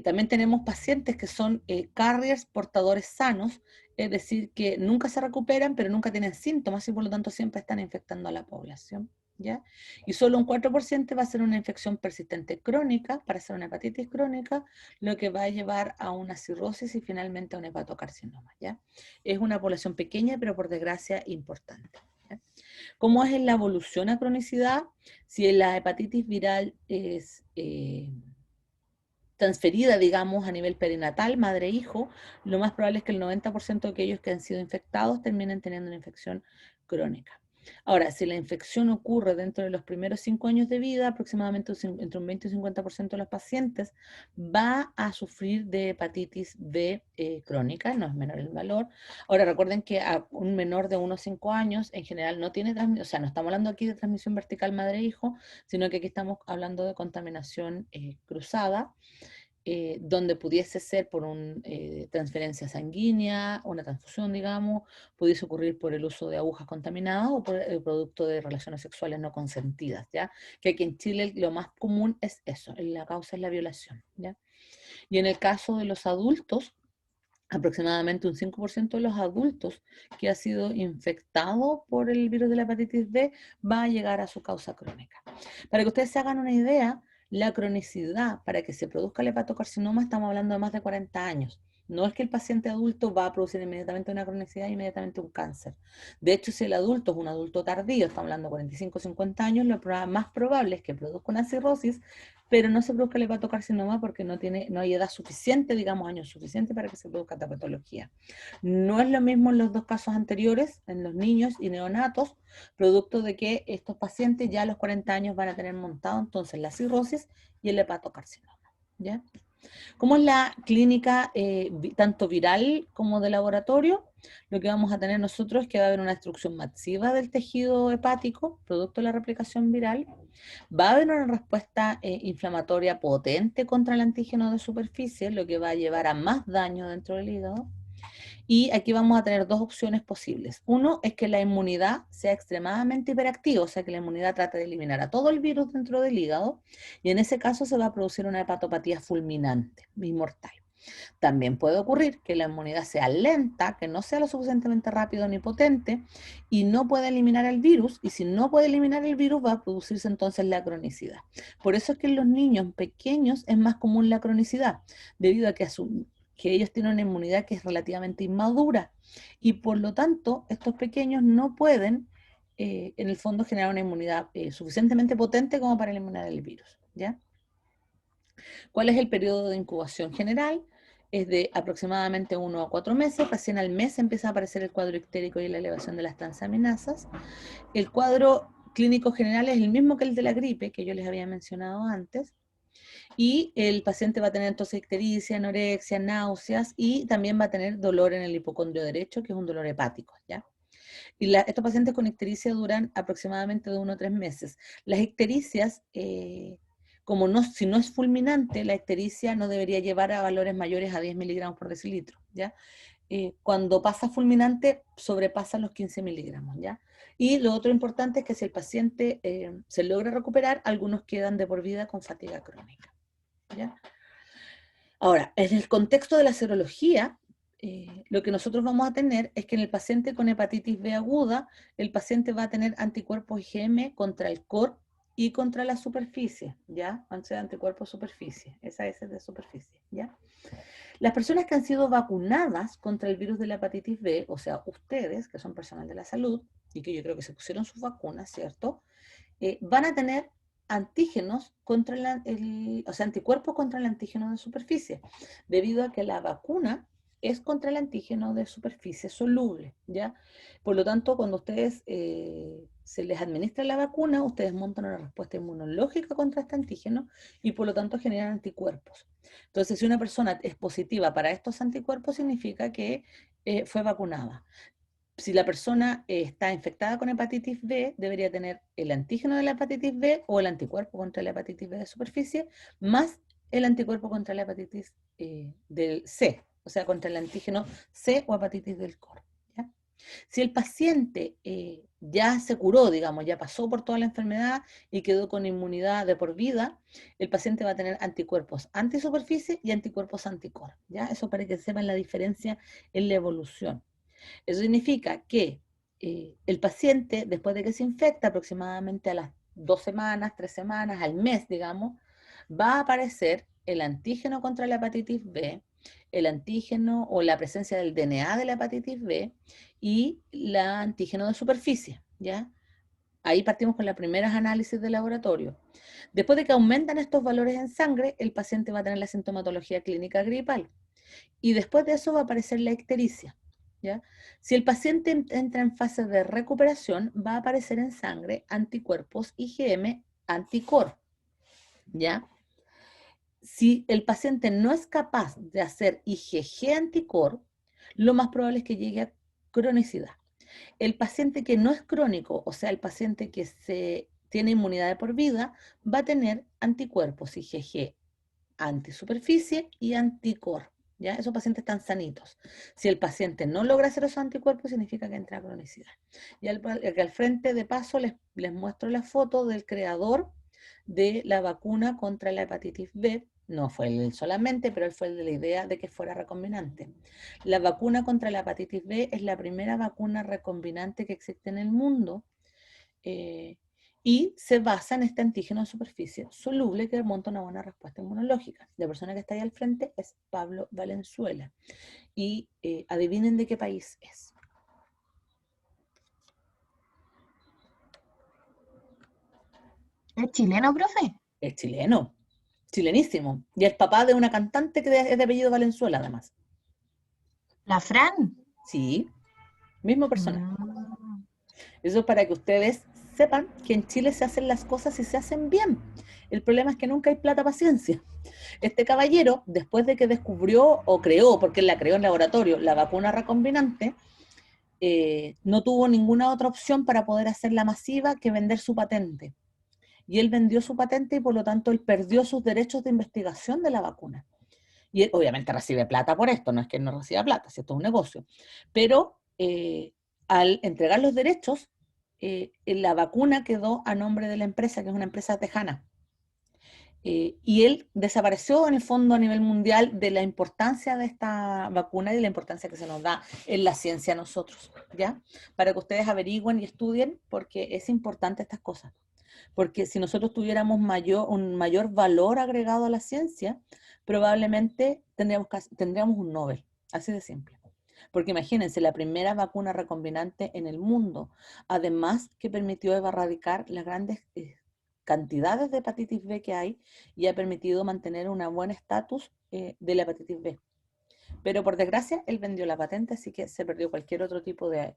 También tenemos pacientes que son carriers portadores sanos, es decir, que nunca se recuperan, pero nunca tienen síntomas y por lo tanto siempre están infectando a la población, ¿ya? Y solo un 4% va a ser una infección persistente crónica, para ser una hepatitis crónica, lo que va a llevar a una cirrosis y finalmente a un hepatocarcinoma, ¿ya? Es una población pequeña, pero por desgracia importante, ¿ya? ¿Cómo es en la evolución a cronicidad? Si la hepatitis viral es transferida, digamos, a nivel perinatal, madre-hijo, lo más probable es que el 90% de aquellos que han sido infectados terminen teniendo una infección crónica. Ahora, si la infección ocurre dentro de los primeros 5 años de vida, aproximadamente entre un 20 y un 50% de los pacientes va a sufrir de hepatitis B crónica, no es menor el valor. Ahora, recuerden que a un menor de 1 a 5 años en general no tiene transmisión, o sea, no estamos hablando aquí de transmisión vertical madre-hijo, sino que aquí estamos hablando de contaminación cruzada, donde pudiese ser por una transferencia sanguínea, una transfusión, digamos, pudiese ocurrir por el uso de agujas contaminadas o por el producto de relaciones sexuales no consentidas, ¿ya? Que aquí en Chile lo más común es eso, la causa es la violación, ¿ya? Y en el caso de los adultos, aproximadamente un 5% de los adultos que ha sido infectado por el virus de la hepatitis B va a llegar a su causa crónica. Para que ustedes se hagan una idea, la cronicidad para que se produzca el hepatocarcinoma estamos hablando de más de 40 años. No es que el paciente adulto va a producir inmediatamente una cronicidad e inmediatamente un cáncer. De hecho, si el adulto es un adulto tardío, estamos hablando de 45 o 50 años, lo más probable es que produzca una cirrosis, pero no se produzca el hepatocarcinoma porque no hay edad suficiente, digamos, años suficientes para que se produzca esta patología. No es lo mismo en los dos casos anteriores, en los niños y neonatos, producto de que estos pacientes ya a los 40 años van a tener montado entonces la cirrosis y el hepatocarcinoma, ¿ya? ¿Cómo es la clínica tanto viral como de laboratorio? Lo que vamos a tener nosotros es que va a haber una destrucción masiva del tejido hepático, producto de la replicación viral. Va a haber una respuesta inflamatoria potente contra el antígeno de superficie, lo que va a llevar a más daño dentro del hígado. Y aquí vamos a tener dos opciones posibles. Uno es que la inmunidad sea extremadamente hiperactiva, o sea que la inmunidad trate de eliminar a todo el virus dentro del hígado, y en ese caso se va a producir una hepatopatía fulminante y mortal. También puede ocurrir que la inmunidad sea lenta, que no sea lo suficientemente rápido ni potente, y no puede eliminar el virus, y si no puede eliminar el virus va a producirse entonces la cronicidad. Por eso es que en los niños pequeños es más común la cronicidad, debido a que que ellos tienen una inmunidad que es relativamente inmadura y por lo tanto estos pequeños no pueden en el fondo generar una inmunidad suficientemente potente como para eliminar el virus, ¿ya? ¿Cuál es el periodo de incubación general? Es de aproximadamente 1 a 4 meses, recién al mes empieza a aparecer el cuadro ictérico y la elevación de las transaminasas. El cuadro clínico general es el mismo que el de la gripe, que yo les había mencionado antes, y el paciente va a tener entonces ictericia, anorexia, náuseas, y también va a tener dolor en el hipocondrio derecho, que es un dolor hepático, ¿ya? Y estos pacientes con ictericia duran aproximadamente de 1 a 3 meses. Las ictericias, como no, si no es fulminante, la ictericia no debería llevar a valores mayores a 10 miligramos por decilitro, ¿ya? Cuando pasa fulminante, sobrepasa los 15 miligramos, ¿ya? Y lo otro importante es que si el paciente se logra recuperar, algunos quedan de por vida con fatiga crónica, ¿ya? Ahora, en el contexto de la serología, lo que nosotros vamos a tener es que en el paciente con hepatitis B aguda, el paciente va a tener anticuerpos IgM contra el core y contra la superficie, ¿ya? Van a ser anticuerpos superficie, esa es de superficie, ¿ya? Las personas que han sido vacunadas contra el virus de la hepatitis B, o sea, ustedes, que son personal de la salud, y que yo creo que se pusieron sus vacunas, ¿cierto? Van a tener antígenos contra o sea, anticuerpos contra el antígeno de superficie, debido a que la vacuna es contra el antígeno de superficie soluble, ¿ya? Por lo tanto, cuando ustedes se les administra la vacuna, ustedes montan una respuesta inmunológica contra este antígeno y por lo tanto generan anticuerpos. Entonces, si una persona es positiva para estos anticuerpos, significa que fue vacunada. Si la persona está infectada con hepatitis B, debería tener el antígeno de la hepatitis B o el anticuerpo contra la hepatitis B de superficie, más el anticuerpo contra la hepatitis del C, o sea, contra el antígeno C o hepatitis del core, ¿ya? Si el paciente ya se curó, digamos, ya pasó por toda la enfermedad y quedó con inmunidad de por vida, el paciente va a tener anticuerpos antisuperficie y anticuerpos anticore, ¿ya? Eso para que sepan la diferencia en la evolución. Eso significa que el paciente, después de que se infecta, aproximadamente a las 2 semanas, 3 semanas, al mes, digamos, va a aparecer el antígeno contra la hepatitis B, el antígeno o la presencia del DNA de la hepatitis B y el antígeno de superficie, ¿ya? Ahí partimos con los primeros análisis de laboratorio. Después de que aumentan estos valores en sangre, el paciente va a tener la sintomatología clínica gripal. Y después de eso va a aparecer la ictericia, ¿ya? Si el paciente entra en fase de recuperación, va a aparecer en sangre anticuerpos IgM anticor, ¿ya? Si el paciente no es capaz de hacer IgG anticor, lo más probable es que llegue a cronicidad. El paciente que no es crónico, o sea, el paciente que tiene inmunidad de por vida, va a tener anticuerpos IgG antisuperficie y anticor, ¿ya? Esos pacientes están sanitos. Si el paciente no logra hacer esos anticuerpos, significa que entra a cronicidad. Y al frente de paso les muestro la foto del creador de la vacuna contra la hepatitis B. No fue él solamente, pero él fue el de la idea de que fuera recombinante. La vacuna contra la hepatitis B es la primera vacuna recombinante que existe en el mundo. Y se basa en este antígeno de superficie soluble que monta una buena respuesta inmunológica. La persona que está ahí al frente es Pablo Valenzuela. Y adivinen de qué país es. ¿Es chileno, profe? Es chileno, chilenísimo. Y es papá de una cantante que es de apellido Valenzuela, además. ¿La Fran? Sí, mismo personaje. Mm. Eso es para que ustedes sepan que en Chile se hacen las cosas y se hacen bien. El problema es que nunca hay plata paciencia. Este caballero, después de que descubrió o creó, porque él la creó en laboratorio, la vacuna recombinante, no tuvo ninguna otra opción para poder hacerla masiva que vender su patente. Y él vendió su patente y por lo tanto él perdió sus derechos de investigación de la vacuna. Y él obviamente recibe plata por esto, no es que él no reciba plata, si esto es un negocio. Pero al entregar los derechos, la vacuna quedó a nombre de la empresa, que es una empresa tejana. Y él desapareció en el fondo a nivel mundial de la importancia de esta vacuna y de la importancia que se nos da en la ciencia a nosotros, ¿ya? Para que ustedes averigüen y estudien, porque es importante estas cosas. Porque si nosotros tuviéramos un mayor valor agregado a la ciencia, probablemente tendríamos un Nobel, así de simple. Porque imagínense, la primera vacuna recombinante en el mundo, además que permitió erradicar las grandes cantidades de hepatitis B que hay y ha permitido mantener un buen estatus de la hepatitis B. Pero por desgracia, él vendió la patente, así que se perdió cualquier otro tipo de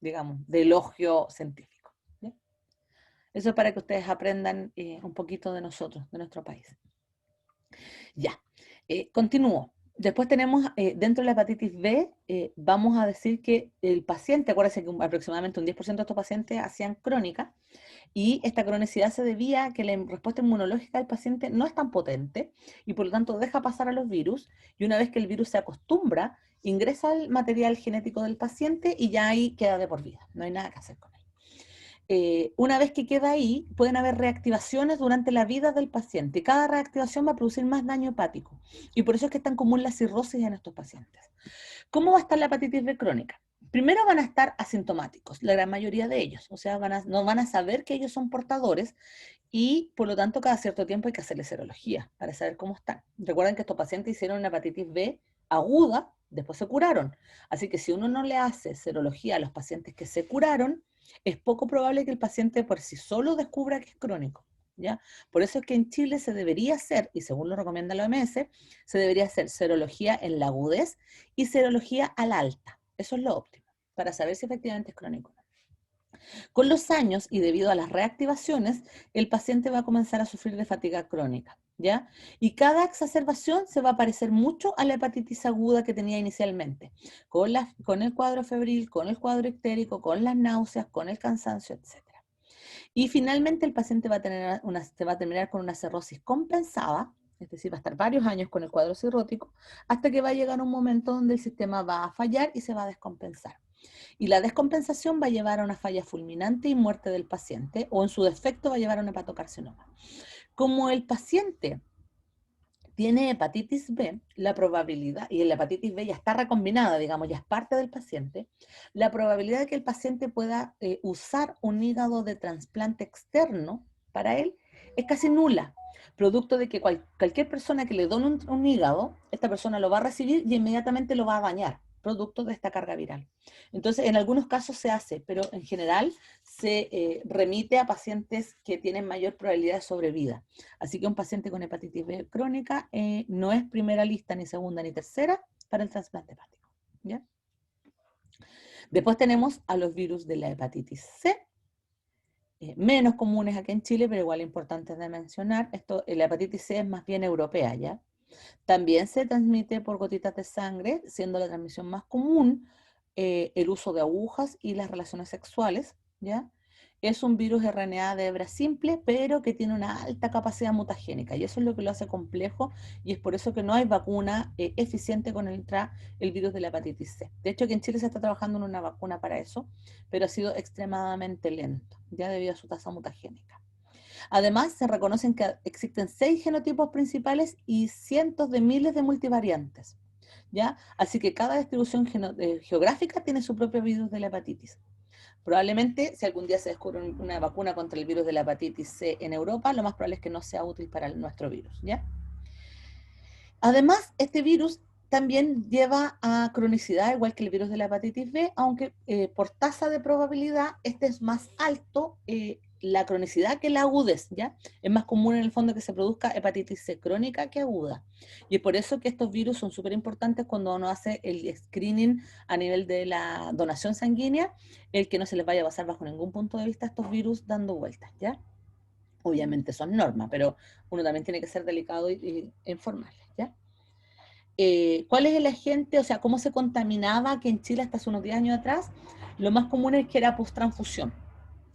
digamos, de elogio científico. ¿Ya? Eso es para que ustedes aprendan un poquito de nosotros, de nuestro país. Ya, continúo. Después tenemos, dentro de la hepatitis B, vamos a decir que el paciente, acuérdense que aproximadamente un 10% de estos pacientes hacían crónica, y esta cronicidad se debía a que la respuesta inmunológica del paciente no es tan potente, y por lo tanto deja pasar a los virus, y una vez que el virus se acostumbra, ingresa al material genético del paciente y ya ahí queda de por vida, no hay nada que hacer con él. Una vez que queda ahí, pueden haber reactivaciones durante la vida del paciente. Y cada reactivación va a producir más daño hepático. Y por eso es que es tan común la cirrosis en estos pacientes. ¿Cómo va a estar la hepatitis B crónica? Primero van a estar asintomáticos, la gran mayoría de ellos. O sea, no van a saber que ellos son portadores y por lo tanto cada cierto tiempo hay que hacerle serología para saber cómo están. Recuerden que estos pacientes hicieron una hepatitis B aguda, después se curaron. Así que si uno no le hace serología a los pacientes que se curaron, es poco probable que el paciente por sí solo descubra que es crónico. ¿Ya? Por eso es que en Chile se debería hacer, y según lo recomienda la OMS, se debería hacer serología en la agudez y serología al alta. Eso es lo óptimo, para saber si efectivamente es crónico. Con los años y debido a las reactivaciones, el paciente va a comenzar a sufrir de fatiga crónica, ¿ya? Y cada exacerbación se va a parecer mucho a la hepatitis aguda que tenía inicialmente, con el cuadro febril, con el cuadro ictérico, con las náuseas, con el cansancio, etc. Y finalmente el paciente se va a terminar con una cirrosis compensada, es decir, va a estar varios años con el cuadro cirrótico, hasta que va a llegar un momento donde el sistema va a fallar y se va a descompensar. Y la descompensación va a llevar a una falla fulminante y muerte del paciente, o en su defecto va a llevar a un hepatocarcinoma. Como el paciente tiene hepatitis B, la probabilidad, y la hepatitis B ya está recombinada, digamos, ya es parte del paciente, la probabilidad de que el paciente pueda usar un hígado de trasplante externo para él es casi nula, producto de que cualquier persona que le done un hígado, esta persona lo va a recibir y inmediatamente lo va a dañar, producto de esta carga viral. Entonces, en algunos casos se hace, pero en general se remite a pacientes que tienen mayor probabilidad de sobrevida. Así que un paciente con hepatitis B crónica no es primera lista, ni segunda, ni tercera para el trasplante hepático. ¿Ya? Después tenemos a los virus de la hepatitis C, menos comunes aquí en Chile, pero igual importantes de mencionar. La hepatitis C es más bien europea, ¿ya? También se transmite por gotitas de sangre, siendo la transmisión más común el uso de agujas y las relaciones sexuales, ¿ya? Es un virus RNA de hebra simple, pero que tiene una alta capacidad mutagénica, y eso es lo que lo hace complejo, y es por eso que no hay vacuna eficiente contra el virus de la hepatitis C. De hecho, aquí en Chile se está trabajando en una vacuna para eso, pero ha sido extremadamente lento, ya debido a su tasa mutagénica. Además, se reconocen que existen 6 genotipos principales y cientos de miles de multivariantes, ¿ya? Así que cada distribución geográfica tiene su propio virus de la hepatitis. Probablemente, si algún día se descubre una vacuna contra el virus de la hepatitis C en Europa, lo más probable es que no sea útil para nuestro virus, ¿ya? Además, este virus también lleva a cronicidad, igual que el virus de la hepatitis B, aunque por tasa de probabilidad este es más alto la cronicidad que la agudez, ¿ya? Es más común en el fondo que se produzca hepatitis C crónica que aguda. Y es por eso que estos virus son súper importantes cuando uno hace el screening a nivel de la donación sanguínea, el que no se les vaya a pasar bajo ningún punto de vista estos virus dando vueltas, ¿ya? Obviamente son normas, pero uno también tiene que ser delicado y informarles, ¿ya? ¿Cuál es el agente? O sea, ¿cómo se contaminaba que en Chile hasta hace unos 10 años atrás? Lo más común es que era post-transfusión,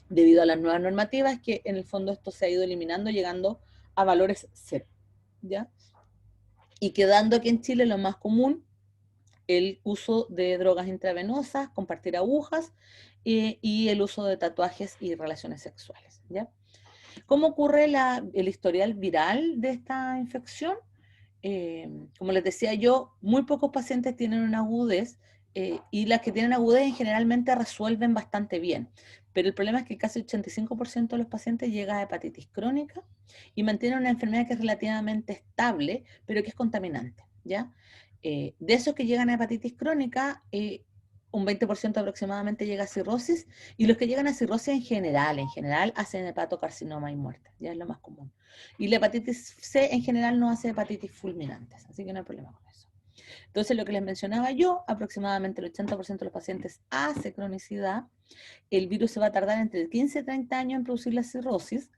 debido a las nuevas normativas, que en el fondo esto se ha ido eliminando, llegando a valores cero, ¿ya? Y quedando aquí en Chile lo más común, el uso de drogas intravenosas, compartir agujas y el uso de tatuajes y relaciones sexuales, ¿ya? ¿Cómo ocurre el historial viral de esta infección? Como les decía yo, muy pocos pacientes tienen una agudez y las que tienen agudez generalmente resuelven bastante bien. pero el problema es que casi 85% de los pacientes llega a hepatitis crónica y mantiene una enfermedad que es relativamente estable, pero que es contaminante, ¿ya? De esos que llegan a hepatitis crónica, un 20% aproximadamente llega a cirrosis, y los que llegan a cirrosis en general hacen hepatocarcinoma y muerte, ya es lo más común. Y la hepatitis C en general no hace hepatitis fulminantes, así que no hay problema con eso. Entonces, lo que les mencionaba yo, aproximadamente el 80% de los pacientes hace cronicidad, el virus se va a tardar entre 15 y 30 años en producir la cirrosis,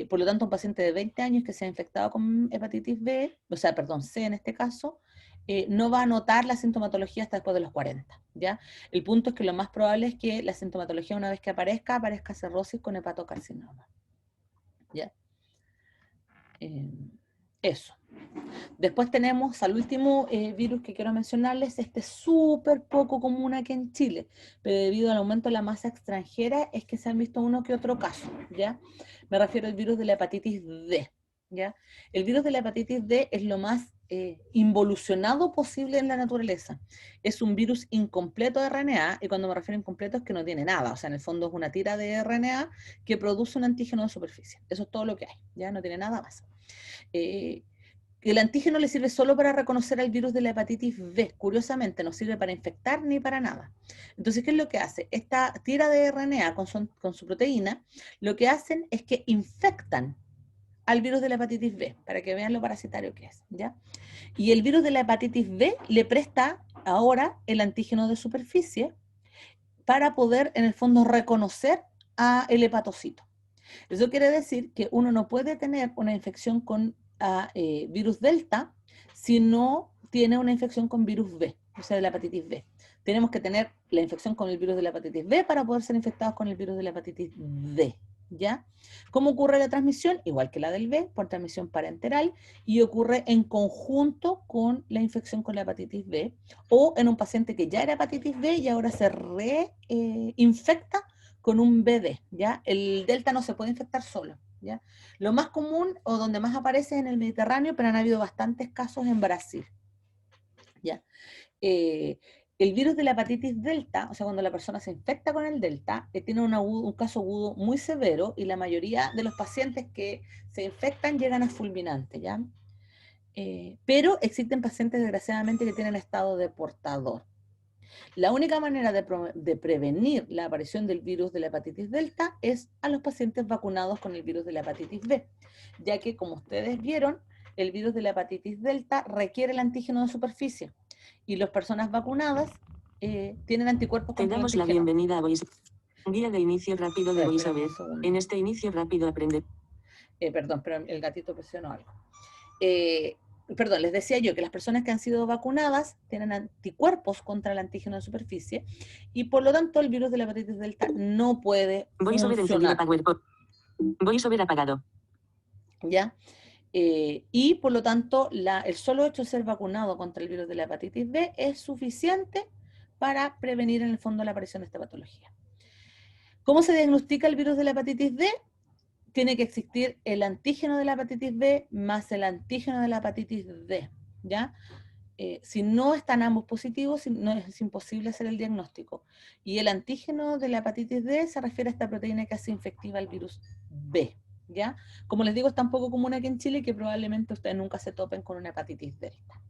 por lo tanto, un paciente de 20 años que se ha infectado con hepatitis B, o sea, perdón, C en este caso, no va a notar la sintomatología hasta después de los 40, ¿ya? El punto es que lo más probable es que la sintomatología, una vez que aparezca cirrosis con hepatocarcinoma, ¿ya? Eso. Después tenemos al último virus que quiero mencionarles, este es súper poco común aquí en Chile, pero debido al aumento de la masa extranjera es que se han visto uno que otro caso, ¿ya? Me refiero al virus de la hepatitis D, ¿ya? El virus de la hepatitis D es lo más involucionado posible en la naturaleza. Es un virus incompleto de RNA, y cuando me refiero a incompleto es que no tiene nada, o sea, en el fondo es una tira de RNA que produce un antígeno de superficie. Eso es todo lo que hay, ¿ya? No tiene nada más. El antígeno le sirve solo para reconocer al virus de la hepatitis B. Curiosamente, no sirve para infectar ni para nada. Entonces, ¿qué es lo que hace? Esta tira de RNA con su proteína, lo que hacen es que infectan al virus de la hepatitis B, para que vean lo parasitario que es, ¿ya? Y el virus de la hepatitis B le presta ahora el antígeno de superficie para poder, en el fondo, reconocer al hepatocito. Eso quiere decir que uno no puede tener una infección con virus delta si no tiene una infección con virus B, o sea, de la hepatitis B. Tenemos que tener la infección con el virus de la hepatitis B para poder ser infectados con el virus de la hepatitis D, ¿ya? ¿Cómo ocurre la transmisión? Igual que la del B, por transmisión parenteral, y ocurre en conjunto con la infección con la hepatitis B, o en un paciente que ya era hepatitis B y ahora se reinfecta con un BD, ¿ya? El delta no se puede infectar solo, ¿ya? Lo más común o donde más aparece es en el Mediterráneo, pero han habido bastantes casos en Brasil, ¿ya? El virus de la hepatitis delta, o sea, cuando la persona se infecta con el delta, tiene un caso agudo muy severo, y la mayoría de los pacientes que se infectan llegan a fulminante, ¿ya? Pero existen pacientes, desgraciadamente, que tienen estado de portador. La única manera de prevenir la aparición del virus de la hepatitis delta es a los pacientes vacunados con el virus de la hepatitis B, ya que, como ustedes vieron, el virus de la hepatitis delta requiere el antígeno de superficie, y las personas vacunadas tienen anticuerpos Te contra el damos la antígeno. bienvenida a Voice. Guía de inicio rápido de VoiceOver. En este inicio rápido aprende. Perdón, pero el gatito presionó algo. Perdón, les decía yo que las personas que han sido vacunadas tienen anticuerpos contra el antígeno de superficie, y por lo tanto el virus de la hepatitis delta no puede VoiceOver encendido, funcionar, PowerPoint. VoiceOver apagado. ¿ya? Y por lo tanto el solo hecho de ser vacunado contra el virus de la hepatitis B es suficiente para prevenir en el fondo la aparición de esta patología. ¿Cómo se diagnostica el virus de la hepatitis D? Tiene que existir el antígeno de la hepatitis B más el antígeno de la hepatitis D, ¿ya? Si no están ambos positivos, no es imposible hacer el diagnóstico. Y el antígeno de la hepatitis D se refiere a esta proteína que hace infectiva al virus B, ¿ya? Como les digo, es tan poco común aquí en Chile que probablemente ustedes nunca se topen con una hepatitis delta.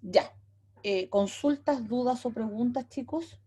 Ya. ¿Consultas, dudas o preguntas, chicos?